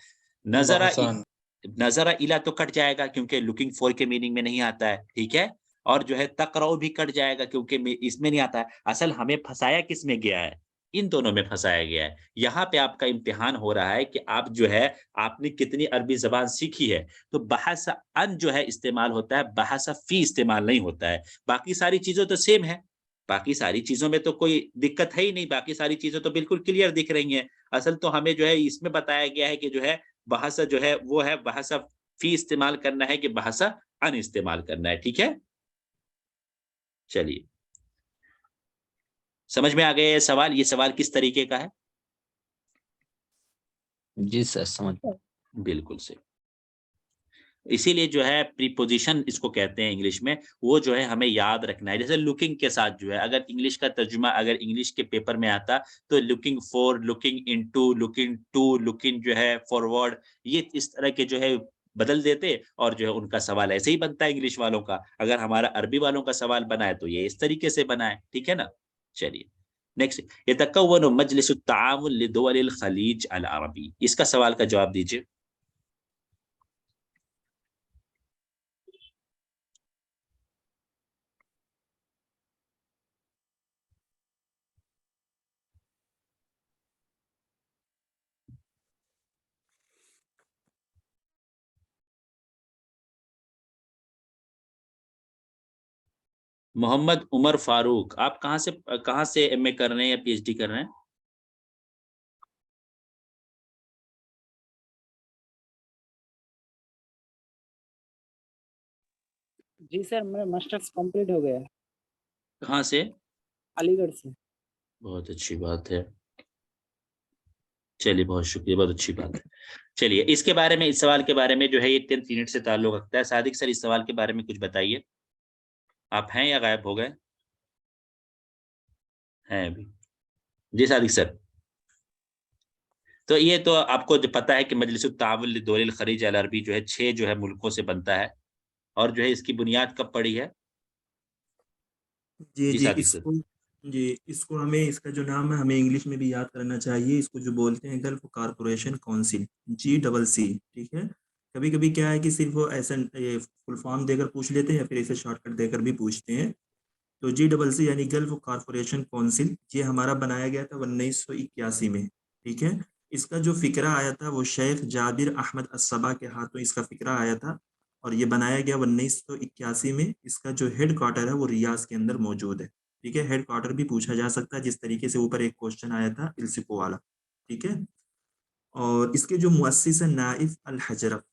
S2: नजरा
S6: बहसान।
S2: नजरा इला तो कट जाएगा क्योंकि लुकिंग फॉर के मीनिंग में नहीं आता है। ठीक है, और जो है तकराओ भी कट जाएगा क्योंकि इसमें नहीं आता है। असल हमें फंसाया किस में गया है, इन दोनों में फंसाया गया है। यहाँ पे आपका इम्तिहान हो रहा है कि आप जो है आपने कितनी अरबी जबान सीखी है। तो बहसा अन जो है इस्तेमाल होता है, बहसा फी इस्तेमाल नहीं होता है। बाकी सारी चीजों तो सेम है, बाकी सारी चीजों में तो कोई दिक्कत है ही नहीं, बाकी सारी चीजें तो बिल्कुल क्लियर दिख रही हैं। असल तो हमें जो है इसमें बताया गया है कि जो है बहसा जो है वो है बहसा फी इस्तेमाल करना है कि बहसा अन इस्तेमाल करना है। ठीक है, चलिए समझ में आ गया ये सवाल, ये सवाल किस तरीके का है।
S4: जी सर समझ।
S2: बिल्कुल से, इसीलिए जो है प्रीपोजिशन इसको कहते हैं इंग्लिश में, वो जो है हमें याद रखना है। जैसे लुकिंग के साथ जो है अगर इंग्लिश का तर्जुमा अगर इंग्लिश के पेपर में आता तो looking for, looking into, looking to, looking जो है फॉरवर्ड, ये इस तरह के जो है बदल देते और जो है उनका सवाल ऐसे ही बनता है इंग्लिश वालों का। अगर हमारा अरबी वालों का सवाल बना है तो ये इस तरीके से बना है। ठीक है ना, चलिए नेक्स्ट, यतकव्वनु मजलिसुत ताआवुन लिदुवलिल खलीज अल अरबी, इसका सवाल का जवाब दीजिए। मोहम्मद उमर फारूक, आप कहाँ से एमए कर रहे हैं या पीएचडी कर रहे हैं?
S11: जी सर, मेरा मास्टर्स कंप्लीट हो गया है
S2: कहाँ से?
S11: अलीगढ़ से।
S2: बहुत अच्छी बात है, चलिए बहुत शुक्रिया, बहुत अच्छी बात है। चलिए इसके बारे में, इस सवाल के बारे में जो है ये 10 यूनिट से ताल्लुक रखता है। सादिक सर, इस सवाल के बारे में कुछ बताइए। आप हैं या गायब हो गए? हैं अभी। जी सादिक सर। तो ये तो आपको जो पता है कि मजलिसुत तावुन लिदौलिल खलीज अल अरबी जो है 6 जो है मुल्कों से बनता है, और जो है इसकी बुनियाद कब पड़ी है?
S5: जी
S2: जी
S5: जी
S2: सादिक सर।
S5: इसको हमें, इसका जो नाम है हमें इंग्लिश में भी याद करना चाहिए। इसको जो बोलते हैं गल्फ कारपोरेशन काउंसिल, GCC। ठीक है, कभी कभी क्या है कि सिर्फ वो ऐसा फुल फॉर्म देकर पूछ लेते हैं या फिर ऐसे शॉर्टकट देकर भी पूछते हैं। तो GCC यानी गल्फ कारपोरेशन काउंसिल, ये हमारा बनाया गया था 1981 में। ठीक है, इसका जो फिक्रा आया था वो शेख जाबिर अहमद अस्सबा के हाथों इसका फिक्रा आया था, और ये बनाया गया 1981 में। इसका जो हेड क्वार्टर है वो रियाज के अंदर मौजूद है। ठीक है, हेड क्वार्टर भी पूछा जा सकता है, जिस तरीके से ऊपर एक क्वेश्चन आया था इल्सिको वाला। ठीक है, और इसके जो मुअस्सिस है नाइफ अल हजरफ,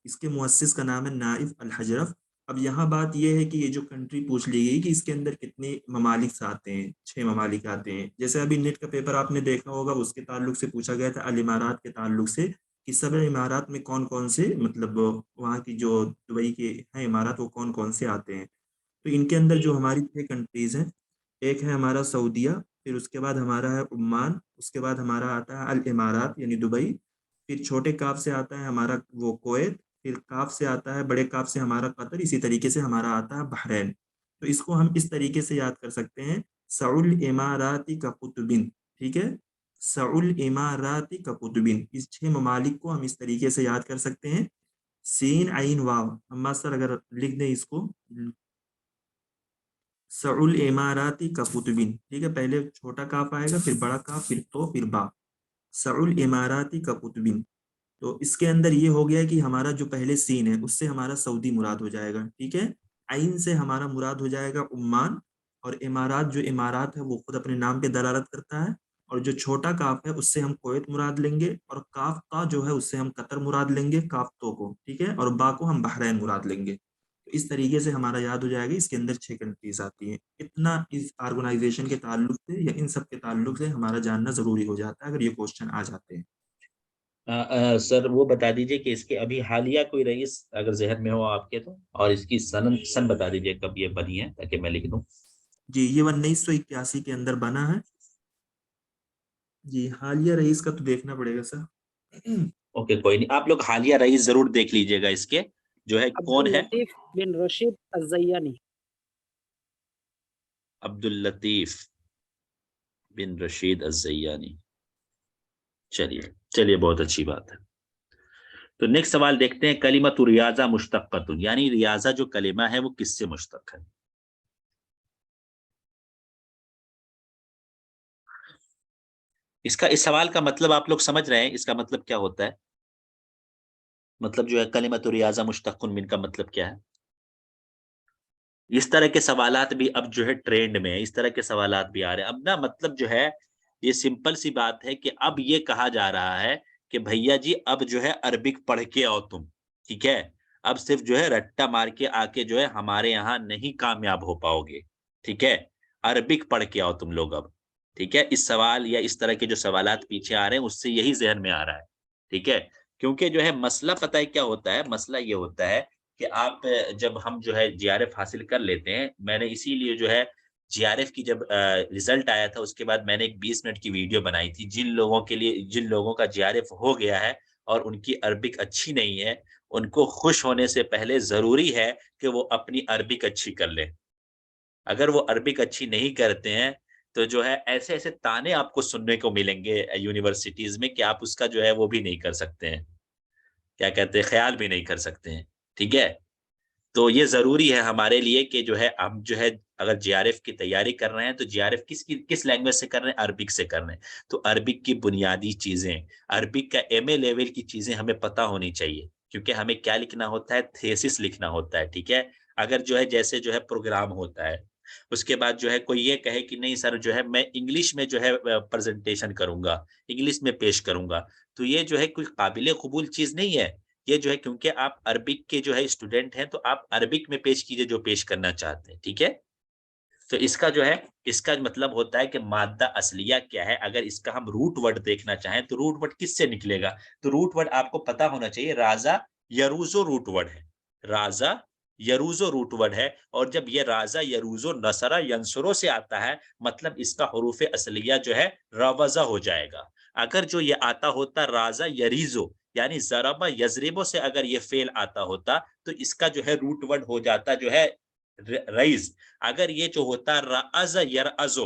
S5: इसके मुअस्सिस का नाम है नाइफ अल हजरफ। अब यहाँ बात यह है कि ये जो कंट्री पूछ ली गई कि इसके अंदर कितने ममालिक आते हैं, 6 ममालिक आते हैं। जैसे अभी नेट का पेपर आपने देखा होगा, उसके ताल्लुक से पूछा गया था अल इमारात के ताल्लुक से कि सब इमारात में कौन कौन से, मतलब वहाँ की जो दुबई के हैं इमारात, वो कौन कौन से आते हैं। तो इनके अंदर जो हमारी 6 कंट्रीज हैं, एक है हमारा सऊदिया, फिर उसके बाद हमारा है उम्मान, उसके बाद हमारा आता है अल इमारात यानी दुबई, फिर छोटे काफ से आता है हमारा वो कुवैत, फिर काफ से आता है, बड़े काफ से हमारा कतर, इसी तरीके से हमारा आता है बहरैन। तो इसको हम इस तरीके से याद कर सकते हैं, सउल इमाराती का कुतुबिन। ठीक है, सउल इमाराती का कुतुबिन, इस 6 ममालिक को हम इस तरीके से याद कर सकते हैं। सीन आइन वाव, अम्मा सर अगर लिख दें इसको, सउल इमाराती का कुतुबिन। ठीक है, पहले छोटा काफ आएगा, फिर बड़ा काफ, फिर तो, फिर बा। सउल इमाराती का कुतुबिन। तो इसके अंदर ये हो गया कि हमारा जो पहले सीन है उससे हमारा सऊदी मुराद हो जाएगा। ठीक है, आइन से हमारा मुराद हो जाएगा उम्मान, और इमारात, जो इमारात है वो खुद अपने नाम पे दलालत करता है, और जो छोटा काफ है उससे हम कुवैत मुराद लेंगे, और काफ ता जो है उससे हम कतर मुराद लेंगे, काफ तो को। ठीक है, और बा को हम बहरैन मुराद लेंगे। तो इस तरीके से हमारा याद हो जाएगा, इसके अंदर 6 कंट्रीज आती हैं। इतना इस ऑर्गेनाइजेशन के ताल्लुक से या इन सब के ताल्लुक से हमारा जानना जरूरी हो जाता है अगर ये क्वेश्चन आ जाते हैं।
S2: सर वो बता दीजिए कि इसके अभी हालिया कोई रईस अगर जहन में हो आपके तो, और इसकी सन बता दीजिए कब ये बनी है ताकि मैं लिख दूं।
S5: जी, ये 1981 के अंदर बना है। जी, हालिया रईस का तो देखना पड़ेगा सर।
S2: ओके कोई नहीं, आप लोग हालिया रईस जरूर देख लीजिएगा इसके, जो है कौन
S11: अब्दुल
S2: है?
S11: लतीफ बिन रशीद अज़्ज़यानी।
S2: अब्दुल लतीफ बिन रशीद अज़्ज़यानी। चलिए चलिए, बहुत अच्छी बात है। तो नेक्स्ट सवाल देखते हैं, कलिमतु रियाजा मुश्तक्कतुन, यानी रियाजा जो कलिमा है वो किससे मुश्तक है? इसका, इस सवाल का मतलब आप लोग समझ रहे हैं, इसका मतलब क्या होता है? मतलब जो है कलिमतु रियाजा मुश्तक्कुन मिन का मतलब क्या है? इस तरह के सवालात भी अब जो है ट्रेंड में है, इस तरह के सवालात भी आ रहे हैं अब ना। मतलब जो है ये सिंपल सी बात है कि अब ये कहा जा रहा है कि भैया जी अब जो है अरबिक पढ़ के आओ तुम। ठीक है, अब सिर्फ जो है रट्टा मार के आके जो है हमारे यहाँ नहीं कामयाब हो पाओगे। ठीक है, अरबिक पढ़ के आओ तुम लोग अब। ठीक है, इस सवाल या इस तरह के जो सवालात पीछे आ रहे हैं उससे यही जहन में आ रहा है। ठीक है, क्योंकि जो है मसला पता है क्या होता है, मसला ये होता है कि आप जब हम जो है जीआरएफ हासिल कर लेते हैं, मैंने इसीलिए जो है जीआरएफ की जब रिजल्ट आया था उसके बाद मैंने एक 20 मिनट की वीडियो बनाई थी, जिन लोगों के लिए, जिन लोगों का जीआरएफ हो गया है और उनकी अरबिक अच्छी नहीं है, उनको खुश होने से पहले जरूरी है कि वो अपनी अरबिक अच्छी कर लें। अगर वो अरबिक अच्छी नहीं करते हैं तो जो है ऐसे ऐसे ताने आपको सुनने को मिलेंगे यूनिवर्सिटीज में कि आप उसका जो है वो भी नहीं कर सकते हैं, क्या कहते हैं, ख्याल भी नहीं कर सकते हैं। ठीक है, तो ये जरूरी है हमारे लिए कि जो है हम जो है अगर जीआरएफ की तैयारी कर रहे हैं तो जीआरएफ किस लैंग्वेज से कर रहे हैं, अरबिक से कर रहे हैं। तो अरबिक की बुनियादी चीजें, अरबिक का एमए लेवल की चीजें हमें पता होनी चाहिए, क्योंकि हमें क्या लिखना होता है, थेसिस लिखना होता है। ठीक है, अगर जो है जैसे जो है प्रोग्राम होता है, उसके बाद जो है कोई ये कहे कि नहीं सर जो है मैं इंग्लिश में जो है प्रेजेंटेशन करूंगा, इंग्लिश में पेश करूंगा, तो ये जो है कोई काबिल कबूल चीज नहीं है। ये जो है क्योंकि आप अरबिक के जो है स्टूडेंट हैं, तो आप अरबिक में पेश कीजिए जो पेश करना चाहते हैं, ठीक है। तो इसका जो है, इसका मतलब होता है कि मादा असलिया क्या है। अगर इसका हम रूट वर्ड देखना चाहें तो रूट वर्ड किससे निकलेगा, तो रूट वर्ड आपको पता होना चाहिए, राजा यरूजो रूट वर्ड है, राजा यरूजो रूट वर्ड है। और जब ये राजा यरूजो नसरा यंसुरो से आता है, मतलब इसका हरूफ असलिया जो है रवजा हो जाएगा। अगर जो ये आता होता राजा यरीजो यानी जरबा यजरिबो से अगर ये फेल आता होता, तो इसका जो है रूट वर्ड हो जाता जो है रईस। अगर ये जो होता रअज़ यरअज़ो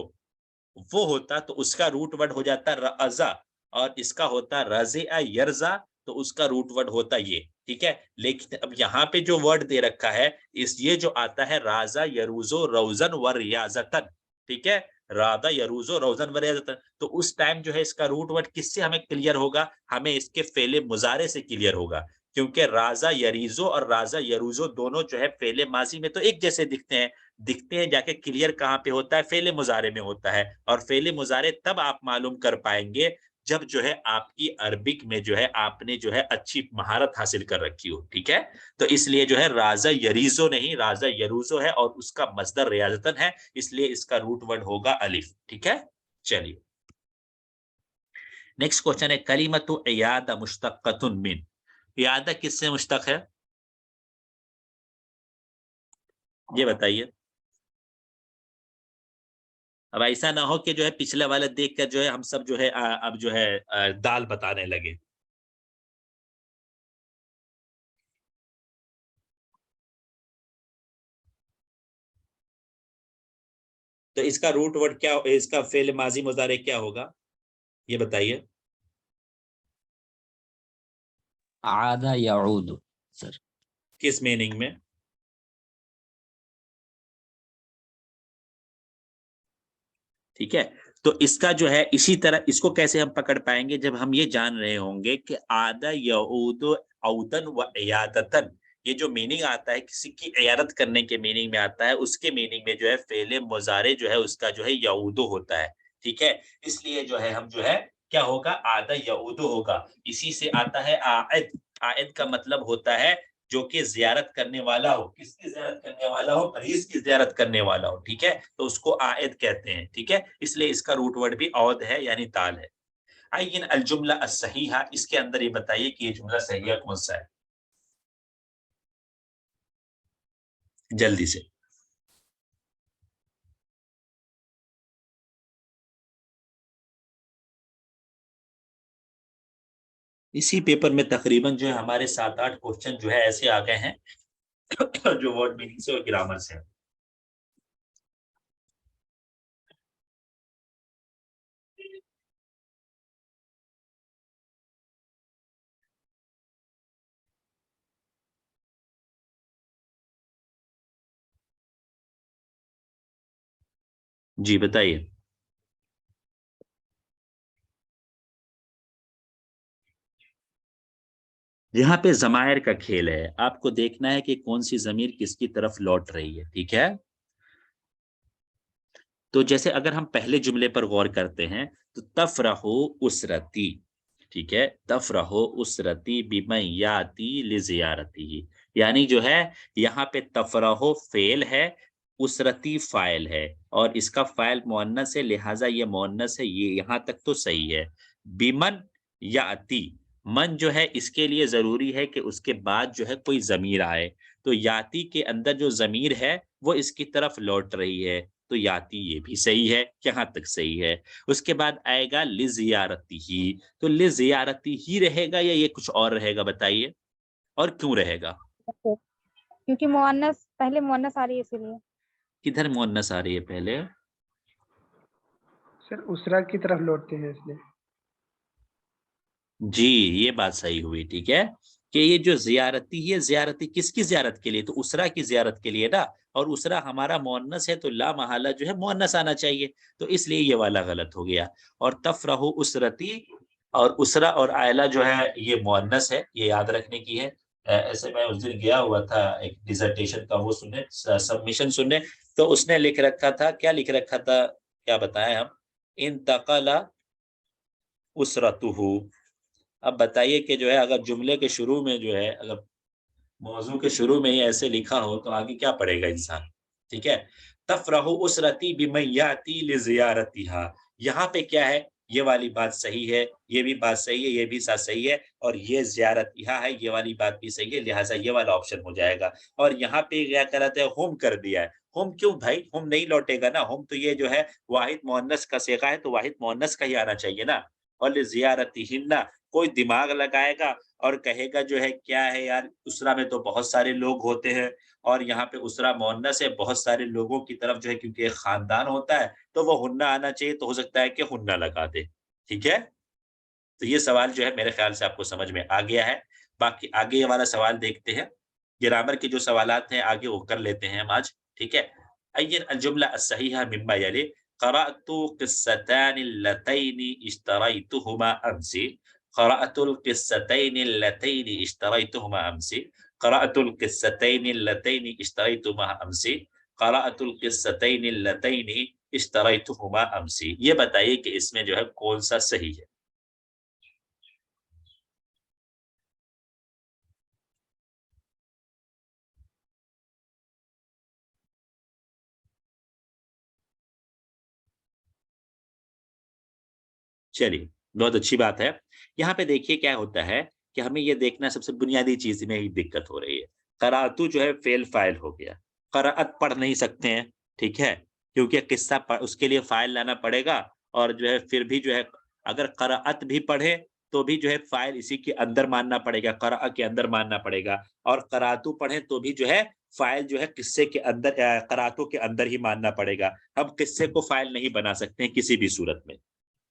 S2: वो होता, तो उसका रूट वर्ड हो जाता रअज़ा, और इसका होता रज़िअ यरज़ा, तो उसका रूट वर्ड होता ये, ठीक है। लेकिन अब यहाँ पे जो वर्ड दे रखा है, इस ये जो आता है राजा यरूजो रौजन व रियाजतन, ठीक है, राधा यरूजो रौजन व रियाजतन, तो उस टाइम जो है इसका रूट वर्ड किससे हमें क्लियर होगा, हमें इसके फेले मुजारे से क्लियर होगा, क्योंकि राजा यरीजो और राजा यरूजो दोनों जो है फेले माजी में तो एक जैसे दिखते हैं जाके क्लियर कहाँ पे होता है, फेले मुजारे में होता है। और फेले मुजारे तब आप मालूम कर पाएंगे जब जो है आपकी अरबिक में जो है आपने जो है अच्छी महारत हासिल कर रखी हो, ठीक है। तो इसलिए जो है राजा यरीजो नहीं, राजा यरूजो है, और उसका मस्दर रियाजतन है, इसलिए इसका रूट वर्ड होगा अलिफ, ठीक है। चलिए नेक्स्ट क्वेश्चन है, कलिमतु इयादा मुश्तक्कतुन मिन, इयादा किससे मुश्तक है, ये बताइए। अब ऐसा ना हो कि जो है पिछले वाले देख कर जो है हम सब जो है अब जो है दाल बताने लगे। तो इसका रूट वर्ड क्या, इसका फेल माजी मुजारे क्या होगा, ये बताइए।
S4: आदा यऊद सर।
S2: किस मीनिंग में, ठीक है। तो इसका जो है इसी तरह इसको कैसे हम पकड़ पाएंगे, जब हम ये जान रहे होंगे कि आदा यऊद औदन व इयादतन, ये जो मीनिंग आता है किसी की इयादत करने के मीनिंग में आता है, उसके मीनिंग में जो है फेले मुजारे जो है उसका जो है यऊदो होता है, ठीक है। इसलिए जो है हम जो है क्या होगा, आदा यऊदो होगा। इसी से आता है आयद, आयद का मतलब होता है जो कि जियारत करने वाला हो, किसकी जियारत करने वाला हो, मरीज की जियारत करने वाला हो, ठीक है, तो उसको आयद कहते हैं, ठीक है। इसलिए इसका रूट वर्ड भी औद है यानी ताल है। आइए अल जुमला अस्सहीहा, इसके अंदर ये बताइए कि ये जुमला सही कौन सा है, जल्दी से। इसी पेपर में तकरीबन जो है हमारे 7-8 क्वेश्चन जो है ऐसे आ गए हैं जो वर्ड मीनिंग से और ग्रामर से। जी बताइए। यहाँ पे जमायर का खेल है, आपको देखना है कि कौन सी जमीर किसकी तरफ लौट रही है, ठीक है। तो जैसे अगर हम पहले जुमले पर गौर करते हैं, तो तफरहो उसरती, ठीक है, तफरहो उसरती बिमन याती लिजियारती, यानी जो है यहाँ पे तफरहो फेल है, उसरती फाइल है, और इसका फाइल मुअन्नस है, लिहाजा ये मुअन्नस है, ये यहाँ तक तो सही है। बिमन याती, मन जो है इसके लिए जरूरी है कि उसके बाद जो है कोई जमीर आए, तो याती के अंदर जो जमीर है वो इसकी तरफ लौट रही है, तो याती ये भी सही है, यहाँ तक सही है। उसके बाद आएगा लिजियारती ही, तो लिजियारती ही रहेगा या ये कुछ और रहेगा, बताइए, और क्यों रहेगा,
S10: क्योंकि मुअन्नस पहले मुअन्नस आ रही है इसीलिए।
S2: किधर मुअन्नस आ रही है पहले,
S7: सर उसरा की तरफ लौटते हैं इसलिए।
S2: जी ये बात सही हुई, ठीक है, कि ये जो जियारती है, जियारती किसकी जियारत के लिए, तो उसरा की जियारत के लिए ना, और उसरा हमारा मुअन्नस है, तो ला महला जो है मुअन्नस आना चाहिए, तो इसलिए ये वाला गलत हो गया। और तफरहु उसरती, और उसरा और आयला जो है ये मुअन्नस है, ये याद रखने की है, ऐसे मैं उस दिन गया हुआ था एक डिसर्टेशन का वो सुनने, सबमिशन सुनने, तो उसने लिख रखा था, क्या लिख रखा था, क्या बताएं हम, इंतकला उसरतुहु। अब बताइए कि जो है अगर जुमले के शुरू में जो है, अगर मौजू के शुरू में ही ऐसे लिखा हो तो आगे क्या पढ़ेगा इंसान, ठीक है। तफरहु उसरती बिमय्याती लिज़ियारतिहा, यहाँ पे क्या है, ये वाली बात सही है, ये भी बात सही है, ये भी साथ सही है, और ये ज़ियारतिहा है, ये वाली बात भी सही है, लिहाजा ये वाला ऑप्शन हो जाएगा। और यहाँ पे क्या कराते हैं, हुम कर दिया है। हुम क्यों भाई, हुम नहीं लौटेगा ना, हुम तो ये जो है वाहिद मुअन्नस का सीगा है, तो वाहिद मुअन्नस का ही आना चाहिए ना। और लिज़ियारतिहिन्ना, कोई दिमाग लगाएगा और कहेगा जो है क्या है यार, उसरा में तो बहुत सारे लोग होते हैं, और यहाँ पे उसरा मुअन्नस है, बहुत सारे लोगों की तरफ जो है क्योंकि एक खानदान होता है तो वो हुन्ना आना चाहिए, तो हो सकता है कि हुन्ना लगा दे, ठीक है। तो ये सवाल जो है मेरे ख्याल से आपको समझ में आ गया है। बाकी आगे ये वाला सवाल देखते हैं, ग्रामर के जो सवालात हैं आगे वो कर लेते हैं हम आज, ठीक है। अय्यन अल-जुमला अस्सहीहा मिम्मा यली, क़रअतु क़िस्सतानि अल्लतैनि इश्तरैतुहुमा अम्सी, क़रअतुल क़िस्सतैनि अल्लतैनि इश्तरैतुहुमा अम्सी, क़रअतुल क़िस्सतैनि अल्लतैनि इश्तरैतुहुमा अम्सी, क़रअतुल क़िस्सतैनि अल्लतैनि इश्तरैतुहुमा अम्सी। ये बताइए कि इसमें जो है कौन सा सही है। चलिए, बहुत अच्छी बात है। यहाँ पे देखिए क्या होता है कि हमें ये देखना, सबसे बुनियादी चीज़ में ही दिक्कत हो रही है। क़राअतु जो है फ़ेल फ़ाइल हो गया। क़राअत पढ़ नहीं सकते हैं, ठीक है? क्योंकि किस्सा उसके लिए फ़ाइल लाना पड़ेगा, और जो है फिर भी जो है अगर क़राअत भी पढ़े तो भी जो है फ़ाइल इसी के अंदर मानना पड़ेगा, क़राअ के अंदर मानना पड़ेगा, और क़राअतु पढ़े तो भी जो है फ़ाइल जो है किस्से के अंदर, क़राअतु के अंदर ही मानना पड़ेगा। हम किस्से को फ़ाइल नहीं बना सकते हैं किसी भी सूरत में,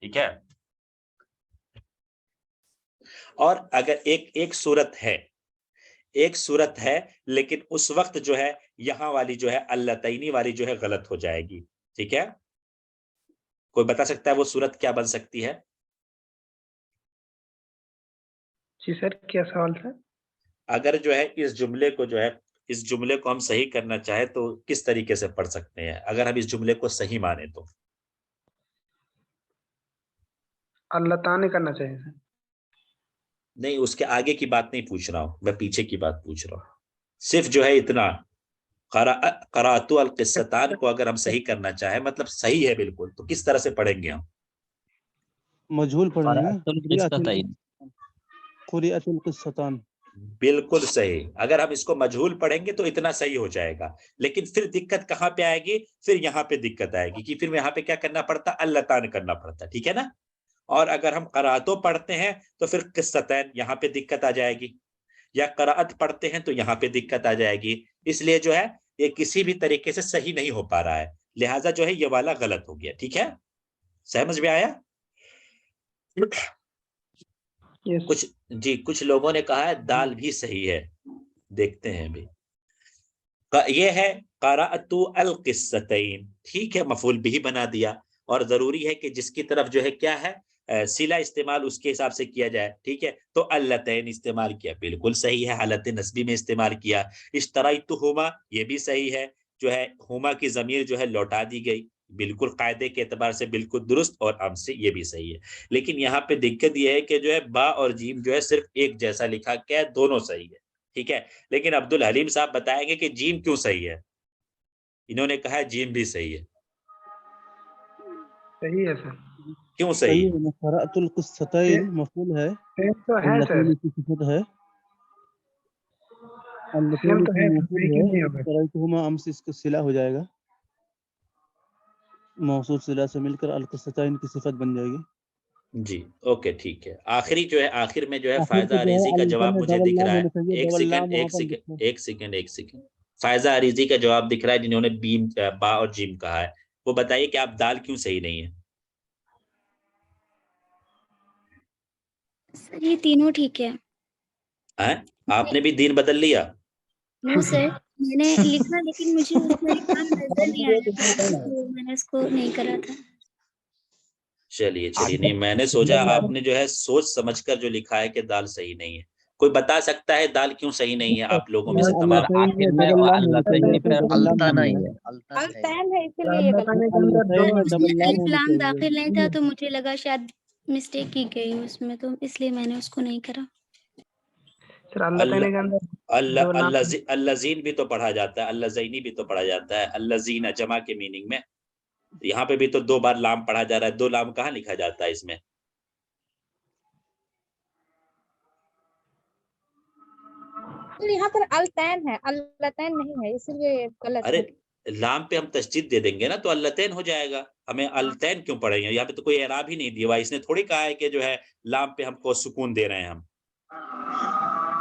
S2: ठीक है? और अगर एक सूरत है लेकिन उस वक्त जो है यहाँ वाली जो है अल्लतैनी वाली जो है गलत हो जाएगी, ठीक है। कोई बता सकता है वो सूरत क्या बन सकती है?
S7: जी सर, क्या सवाल था?
S2: अगर जो है इस जुमले को हम सही करना चाहे तो किस तरीके से पढ़ सकते हैं, अगर हम इस जुमले को सही माने तो?
S7: अल्लाह ताने करना चाहिए सर।
S2: नहीं, उसके आगे की बात नहीं पूछ रहा हूं मैं, पीछे की बात पूछ रहा हूं। सिर्फ जो है इतना, क़राअतु अल क़िस्सतान को अगर हम सही करना चाहे, मतलब सही है बिल्कुल, तो किस तरह से पढ़ेंगे हम?
S1: मजहूल पढ़ेंगे ना,
S4: क़राअतुल क़िस्सतैन।
S1: क़ुरिअतुल क़िस्सतान।
S2: बिल्कुल सही। अगर हम इसको मजहूल पढ़ेंगे तो इतना सही हो जाएगा, लेकिन फिर दिक्कत कहाँ पे आएगी? फिर यहाँ पे दिक्कत आएगी कि फिर यहाँ पे क्या करना पड़ता? अल्लतान करना पड़ता, ठीक है ना। और अगर हम क़राअतो पढ़ते हैं तो फिर क़िस्सतैन, यहाँ पे दिक्कत आ जाएगी, या क़राअत पढ़ते हैं तो यहाँ पे दिक्कत आ जाएगी। इसलिए जो है ये किसी भी तरीके से सही नहीं हो पा रहा है, लिहाजा जो है ये वाला गलत हो गया, ठीक है। समझ में आया? कुछ लोगों ने कहा है दाल भी सही है, देखते हैं अभी। ये है क़राअतु अल क़िस्सतैन, ठीक है, मफ़ूल बिही बना दिया, और जरूरी है कि जिसकी तरफ जो है क्या है, सिला इस्तेमाल उसके हिसाब से किया जाए, ठीक है। तो अल्लतैन इस्तेमाल किया, बिल्कुल सही है, हालत नस्बी में इस्तेमाल किया। इश्तरैतुहुमा, ये भी सही है, जो है हुमा की ज़मीर जो है लौटा दी गई, बिल्कुल कायदे के एतबार से बिल्कुल दुरुस्त, और अम से ये भी सही है। लेकिन यहाँ पे दिक्कत ये है कि जो है बा और जीम जो है सिर्फ एक जैसा लिखा क्या है, दोनों सही है, ठीक है। लेकिन अब्दुल हलीम साहब बताएंगे कि जीम क्यों सही है। इन्होंने कहा है जीम भी सही है।
S7: सही है सर।
S2: क्यों सही है?
S1: क़राअतुल क़िस्सतैन मफ़ूल है,
S7: सेम तो है सर,
S1: अल्लतैनी की सिफ़त है,
S7: सेम
S1: अल्लतैनी
S7: तो
S1: की
S7: है,
S1: मफ़ूल
S7: सही
S1: है,
S7: क्यों नहीं होगा?
S1: इश्तरैतुहुमा अम्स इसका सिला हो जाएगा, मौसूल सिला से मिलकर अल क़िस्सतैन की सिफ़त बन जाएगी।
S2: जी, ओके, ठीक है। आखिरी जो है, आखिर में जो है
S1: आखिर
S2: फ़ायज़ा
S1: पे जो है
S2: अरीज़ी का
S1: अल्फ़ा
S2: जवाब
S1: में
S2: मुझे
S1: डबल
S2: दिख
S1: लाम
S2: रहा है।
S1: होना चाहिए,
S2: एक
S1: डबल
S2: सेकंड,
S1: लाम वहाँ
S2: एक
S1: पर
S2: सेकंड,
S1: लिखना।
S2: एक सेकंड, एक सेकंड। फ़ायज़ा अरीज़ी का जवाब दिख रहा है जिन्होंने बीम, बा और जीम कहा है। वो बताइए कि आप दाल क्यों सही नहीं है?
S9: सर ये तीनों ठीक है।
S2: हैं? आपने भी दीन बदल लिया?
S9: नो सर, मैंने लिखा लेकिन मुझे उसमें काम नज़र नहीं आ रहा था, तो मैंने उसको नहीं करा था।
S2: चलिए, नहीं, मैंने सोचा आपने जो है सोच समझकर जो लिखा है कि दाल सही नहीं है। कोई बता सकता है दाल क्यों सही नहीं है आप लोगों में से
S4: सर
S2: तमाम?
S4: आखिर में और अल्लाह पे
S8: अल्ताना
S4: नहीं
S8: ही
S4: है।
S8: है, अल्ताना है।
S10: अल्तैन है इसीलिए ये गलत है।
S9: उसमें अलिफ लाम दाखिल नहीं था तो मुझे लगा शायद मिस्टेक की गई उसमें, तो इसलिए मैंने उसको नहीं करा।
S7: सर अल्लाह के अंदर
S2: अल्लाजीन भी तो पढ़ा जाता है, अल्लाजीनी भी तो पढ़ा जाता है, अल्लाजीना जमा के मीनिंग में। यहाँ पे भी तो 2 बार लाम पढ़ा जा रहा है, 2 लाम कहाँ लिखा जाता है इसमें?
S10: तो यहाँ पर अल्तैन है, अल्लतैन नहीं है, इसीलिए गलत
S2: अरे
S10: है।
S2: लाम पे हम तस्दीद दे देंगे ना तो अल्लतैन हो जाएगा। हमें अल्तैन क्यों पढ़ेंगे? यहाँ पे तो कोई एराब ही नहीं दिया हुआ, इसने थोड़ी कहा है कि जो है लाम पे हमको सुकून दे रहे हैं हम।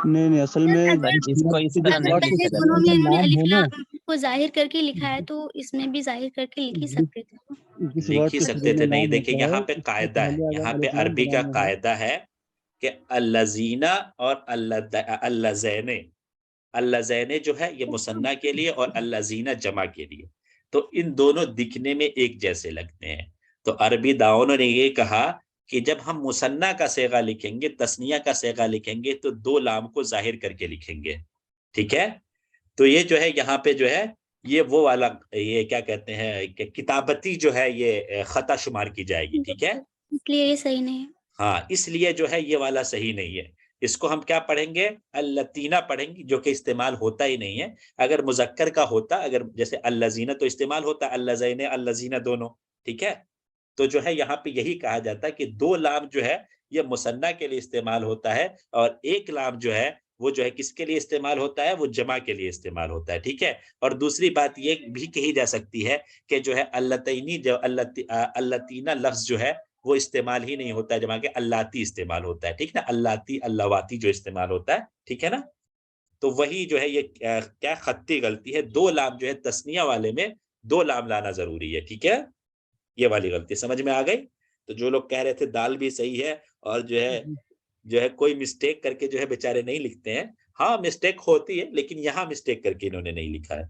S1: नहीं असल में
S4: इसको इस तरह नहीं
S9: पहले
S4: लिखा
S9: दोनों में उन्होंने अलिफ
S1: है ना,
S9: लाम को जाहिर करके लिखा है, तो इसमें भी जाहिर करके लिख ही सकते थे।
S1: जिस
S2: लिख
S1: वर्ड
S2: ही
S1: के
S2: सकते
S1: शुरू
S2: थे।
S1: में
S2: नहीं,
S1: लाम
S2: देखिए
S1: होता
S2: यहाँ
S1: है
S2: पे
S1: इससे
S2: कायदा है,
S1: पहले
S2: यहाँ
S1: अगर
S2: पे
S1: अलिफ लाम
S2: अरबी का
S1: बनाना है
S2: कायदा है कि अल्लजीना और अल्लज़ैने, अल्लज़ैने जो है ये मुसन्ना के लिए और अल्लजीना जमा के लिए, तो इन दोनों दिखने में एक जैसे लगते हैं। तो अरबी दाओं ने ये कहा कि जब हम मुसन्ना का सेगा लिखेंगे, तस्निया का सेगा लिखेंगे, तो 2 लाम को जाहिर करके लिखेंगे। ठीक है, तो ये जो है यहाँ पे जो है ये वो वाला, ये क्या कहते हैं कि किताबती जो है ये खता शुमार की जाएगी। ठीक है,
S9: इसलिए ये सही नहीं है।
S2: हाँ, इसलिए जो है ये वाला सही नहीं है। इसको हम क्या पढ़ेंगे? अल्लतीना पढ़ेंगे, जो कि इस्तेमाल होता ही नहीं है। अगर मुजक्कर का होता, अगर जैसे अल्लजीना तो इस्तेमाल होता, अल्लज़ैने अल्लजीना दोनों। ठीक है, तो जो है यहाँ पे यही कहा जाता है कि 2 लाम जो है ये मुसन्ना के लिए इस्तेमाल होता है और 1 लाम जो है वो जो है किसके लिए इस्तेमाल होता है? वो जमा के लिए इस्तेमाल होता है। ठीक है, और दूसरी बात ये भी कही जा सकती है कि जो है अल्लतैनी जो अल्लतीना लफ्ज जो है वो इस्तेमाल ही नहीं होता है, जमा के अल्लाती इस्तेमाल होता है। ठीक ना, अल्लाती अल्लावाती जो इस्तेमाल होता है। ठीक है ना, तो वही जो है ये क्या खत्ती गलती है। 2 लाम जो है तस्निया वाले में 2 लाम लाना जरूरी है। ठीक है, ये वाली गलती समझ में आ गई? तो जो लोग कह रहे थे दाल भी सही है और जो है कोई मिस्टेक करके जो है बेचारे नहीं लिखते हैं, हाँ मिस्टेक होती है, लेकिन यहाँ मिस्टेक करके इन्होंने नहीं लिखा है।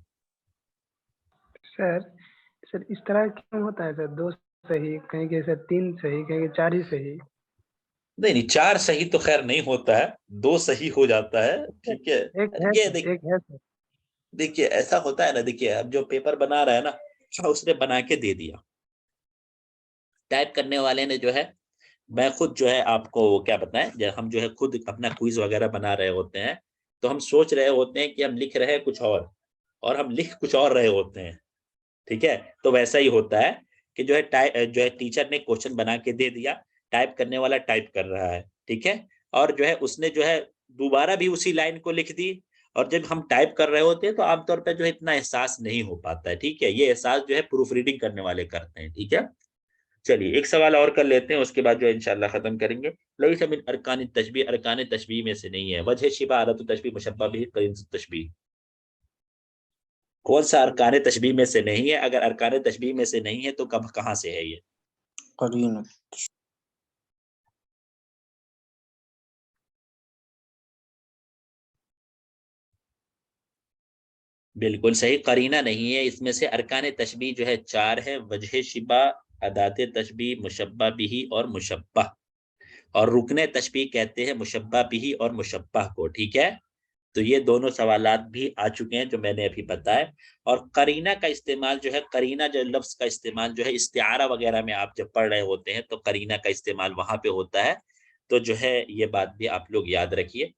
S7: सर इस तरह क्यों होता है सर? 2 सही, कहीं के सर 3 सही, कहीं के 4 ही सही।
S2: नहीं 4 सही तो खैर नहीं होता है, 2 सही हो जाता है। ठीक है,
S7: एक है
S2: ये
S7: सर, एक है सर।
S2: देखिए ऐसा होता है ना, देखिए अब जो पेपर बना रहा है ना, उसने बना के दे दिया, टाइप करने वाले ने जो है, मैं खुद जो है आपको क्या बताएं, जब हम जो है खुद अपना क्विज वगैरह बना रहे होते हैं तो हम सोच रहे होते हैं कि हम लिख रहे हैं कुछ और हम लिख कुछ और रहे होते हैं। ठीक है, तो वैसा ही होता है कि जो है टीचर ने क्वेश्चन बना के दे दिया, टाइप करने वाला टाइप कर रहा है। ठीक है, और जो है उसने जो है दोबारा भी उसी लाइन को लिख दी, और जब हम टाइप कर रहे होते हैं तो आमतौर पर जो है इतना एहसास नहीं हो पाता है। ठीक है, ये एहसास जो है प्रूफ रीडिंग करने वाले करते हैं। ठीक है, चलिए एक सवाल और कर लेते हैं, उसके बाद जो इंशाल्लाह खत्म करेंगे। लईस मिन अरकान तशबीह, अरकान तशबीह में से नहीं है। वजह शिबा, आदत तशबीह, मुशब्बह बिही, करीन तशबीह, कौन सा अरकान तशबीह में से नहीं है? अगर अरकान तशबीह में से नहीं है तो कब कहाँ से है ये?
S6: करीना।
S2: बिल्कुल सही, करीना नहीं है इसमें से। अरकान तशबीह जो है 4 है, वजह शिबा, अदात तशबीह, मुशब्बह बिही और मुशब्बह, और रुकने तशबीह कहते हैं मुशब्बह बिही और मुशब्बह को। ठीक है, तो ये दोनों सवालात भी आ चुके हैं जो मैंने अभी बताया। और करीना का इस्तेमाल जो है, करीना जो लफ्ज का इस्तेमाल जो है इस्तिआरा वगैरह में आप जब पढ़ रहे होते हैं तो करीना का इस्तेमाल वहां पे होता है। तो जो है ये बात भी आप लोग याद रखिए।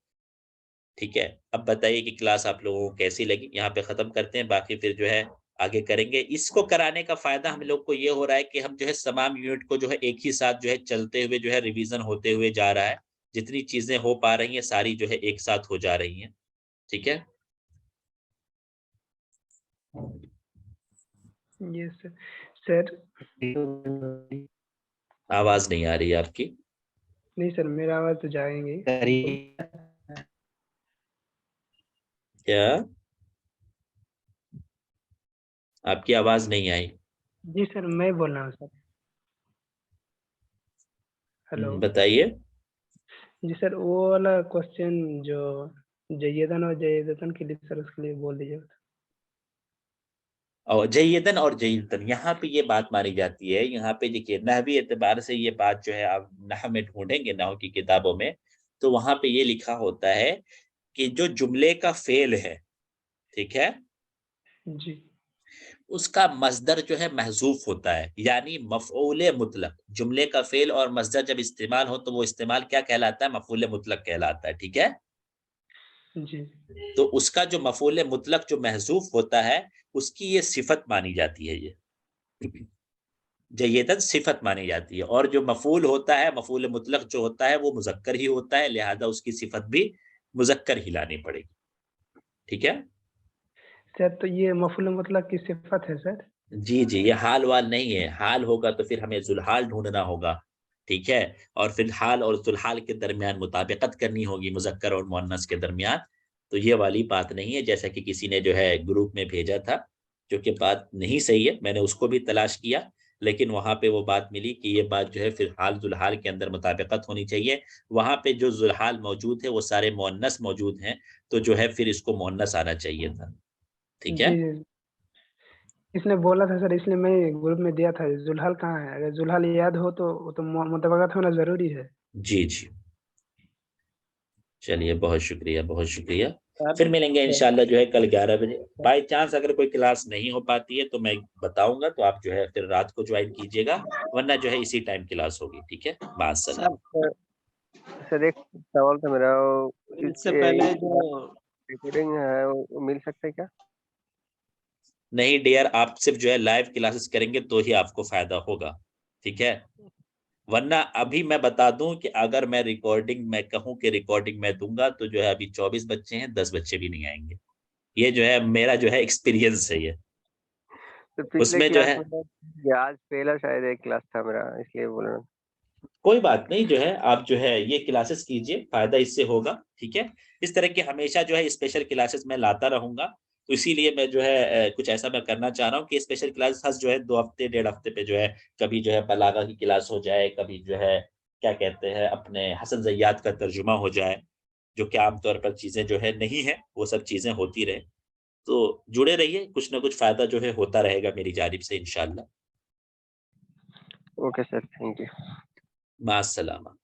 S2: ठीक है, अब बताइए कि क्लास आप लोगों को कैसी लगी? यहाँ पे खत्म करते हैं, बाकी फिर जो है आगे करेंगे। इसको कराने का फायदा हम लोग को ये हो रहा है कि हम जो है तमाम यूनिट को जो है एक ही साथ जो है चलते हुए जो है रिवीजन होते हुए जा रहा है। जितनी चीजें हो पा रही हैं सारी जो है एक साथ हो जा रही हैं। ठीक है,
S7: यस सर।
S2: आवाज नहीं आ रही है आपकी।
S7: नहीं सर, मेरा आवाज तो जाएंगे।
S2: क्या आपकी आवाज नहीं आई?
S7: जी सर, मैं बोल रहा हूँ सर। हेलो।
S2: बताइए।
S7: जी सर, वो वाला क्वेश्चन जो जयदन और जयदतन के लिए सर, उसके लिए बोल दीजिए।
S2: और जयदन और जयदतन, यहाँ पे ये बात मानी जाती है। यहाँ पे देखिए नहवी एतबार से ये बात जो है आप नहव में ढूंढेंगे, नहव की किताबों में, तो वहां पे ये लिखा होता है कि जो जुमले का फेल है, ठीक है,
S7: जी
S2: उसका मस्दर जो है महजूफ होता है, यानी मफऊल मुतलक। जुमले का फेल और मस्दर जब इस्तेमाल हो तो वो इस्तेमाल क्या कहलाता है? मफऊल मुतलक कहलाता है, ठीक है।
S7: जी
S2: तो उसका जो मफऊल मुतलक जो महजूफ होता है, उसकी ये सिफत मानी जाती है, ये जय्यदन सिफत मानी जाती है। और जो मफूल होता है, मफूल मुतलक जो होता है, वो मुजक्कर ही होता है, लिहाजा उसकी सिफत भी मुजक्कर ही लानी पड़ेगी, ठीक है।
S7: सर, तो ये मफूल मुतलक की सिफत है सर?
S2: जी जी, ये हाल वाल नहीं है। हाल होगा तो फिर हमें जुलहाल ढूंढना होगा, ठीक है, और फिर हाल और जुलहाल के दरमियान मुताबिकत करनी होगी, मुजक्कर और मुअन्नस के दरमियान। तो ये वाली बात नहीं है, जैसा कि किसी ने जो है ग्रुप में भेजा था, जो कि बात नहीं सही है। मैंने उसको भी तलाश किया, लेकिन वहां पे वो बात मिली कि ये बात जो है फिर हाल जुलहाल के अंदर मुताबिकत होनी चाहिए। वहां पे जो जुलहाल मौजूद है वो सारे मुअन्नस मौजूद हैं, तो जो है फिर इसको मुअन्नस आना चाहिए था, ठीक है।
S7: जी इसने बोला था सर, इसलिए मैं ग्रुप में दिया था। जुलहल कहाँ है? अगर जुलहल याद हो तो वो तो मुताबिकत होना जरूरी है।
S2: जी जी, चलिए, बहुत शुक्रिया, बहुत शुक्रिया। फिर मिलेंगे इंशाल्लाह जो है कल 11 बजे। बाय चांस अगर कोई क्लास नहीं हो पाती है तो मैं बताऊंगा, तो आप जो है फिर रात को ज्वाइन कीजिएगा, वरना जो है इसी टाइम क्लास होगी, ठीक है। मास्सलाम।
S12: सर एक सवाल था मेरा,
S4: इससे पहले जो
S12: रिकॉर्डिंग है वो मिल सकता है क्या?
S2: नहीं डियर, आप सिर्फ जो है लाइव क्लासेस करेंगे तो ही आपको फायदा होगा, ठीक है। वरना अभी मैं बता दूं कि अगर मैं रिकॉर्डिंग मैं कहूं कि रिकॉर्डिंग मैं दूंगा, तो जो है अभी 24 बच्चे हैं, 10 बच्चे भी नहीं आएंगे। ये जो है मेरा जो है एक्सपीरियंस है ये।
S12: तो पिछले
S2: उसमें जो
S12: क्लास
S2: है
S12: में आज पहला शायद एक क्लास था मेरा, इसलिए बोल रहा हूँ।
S2: कोई बात नहीं, जो है आप जो है ये क्लासेस कीजिए, फायदा इससे होगा, ठीक है। इस तरह की हमेशा जो है स्पेशल क्लासेस मैं लाता रहूंगा, तो इसीलिए मैं जो है कुछ ऐसा मैं करना चाह रहा हूँ कि स्पेशल क्लासेस हर जो है 2 हफ्ते 1.5 हफ्ते पे जो है, कभी जो है बलागा की क्लास हो जाए, कभी जो है क्या कहते हैं अपने हसन ज़ैयाद का तर्जुमा हो जाए, जो कि आमतौर पर चीजें जो है नहीं है, वो सब चीजें होती रहे। तो जुड़े रहिए, कुछ ना कुछ फायदा जो है होता रहेगा मेरी जानिब से इंशाल्लाह।
S12: Okay sir, thank you.
S2: मास्सलामा।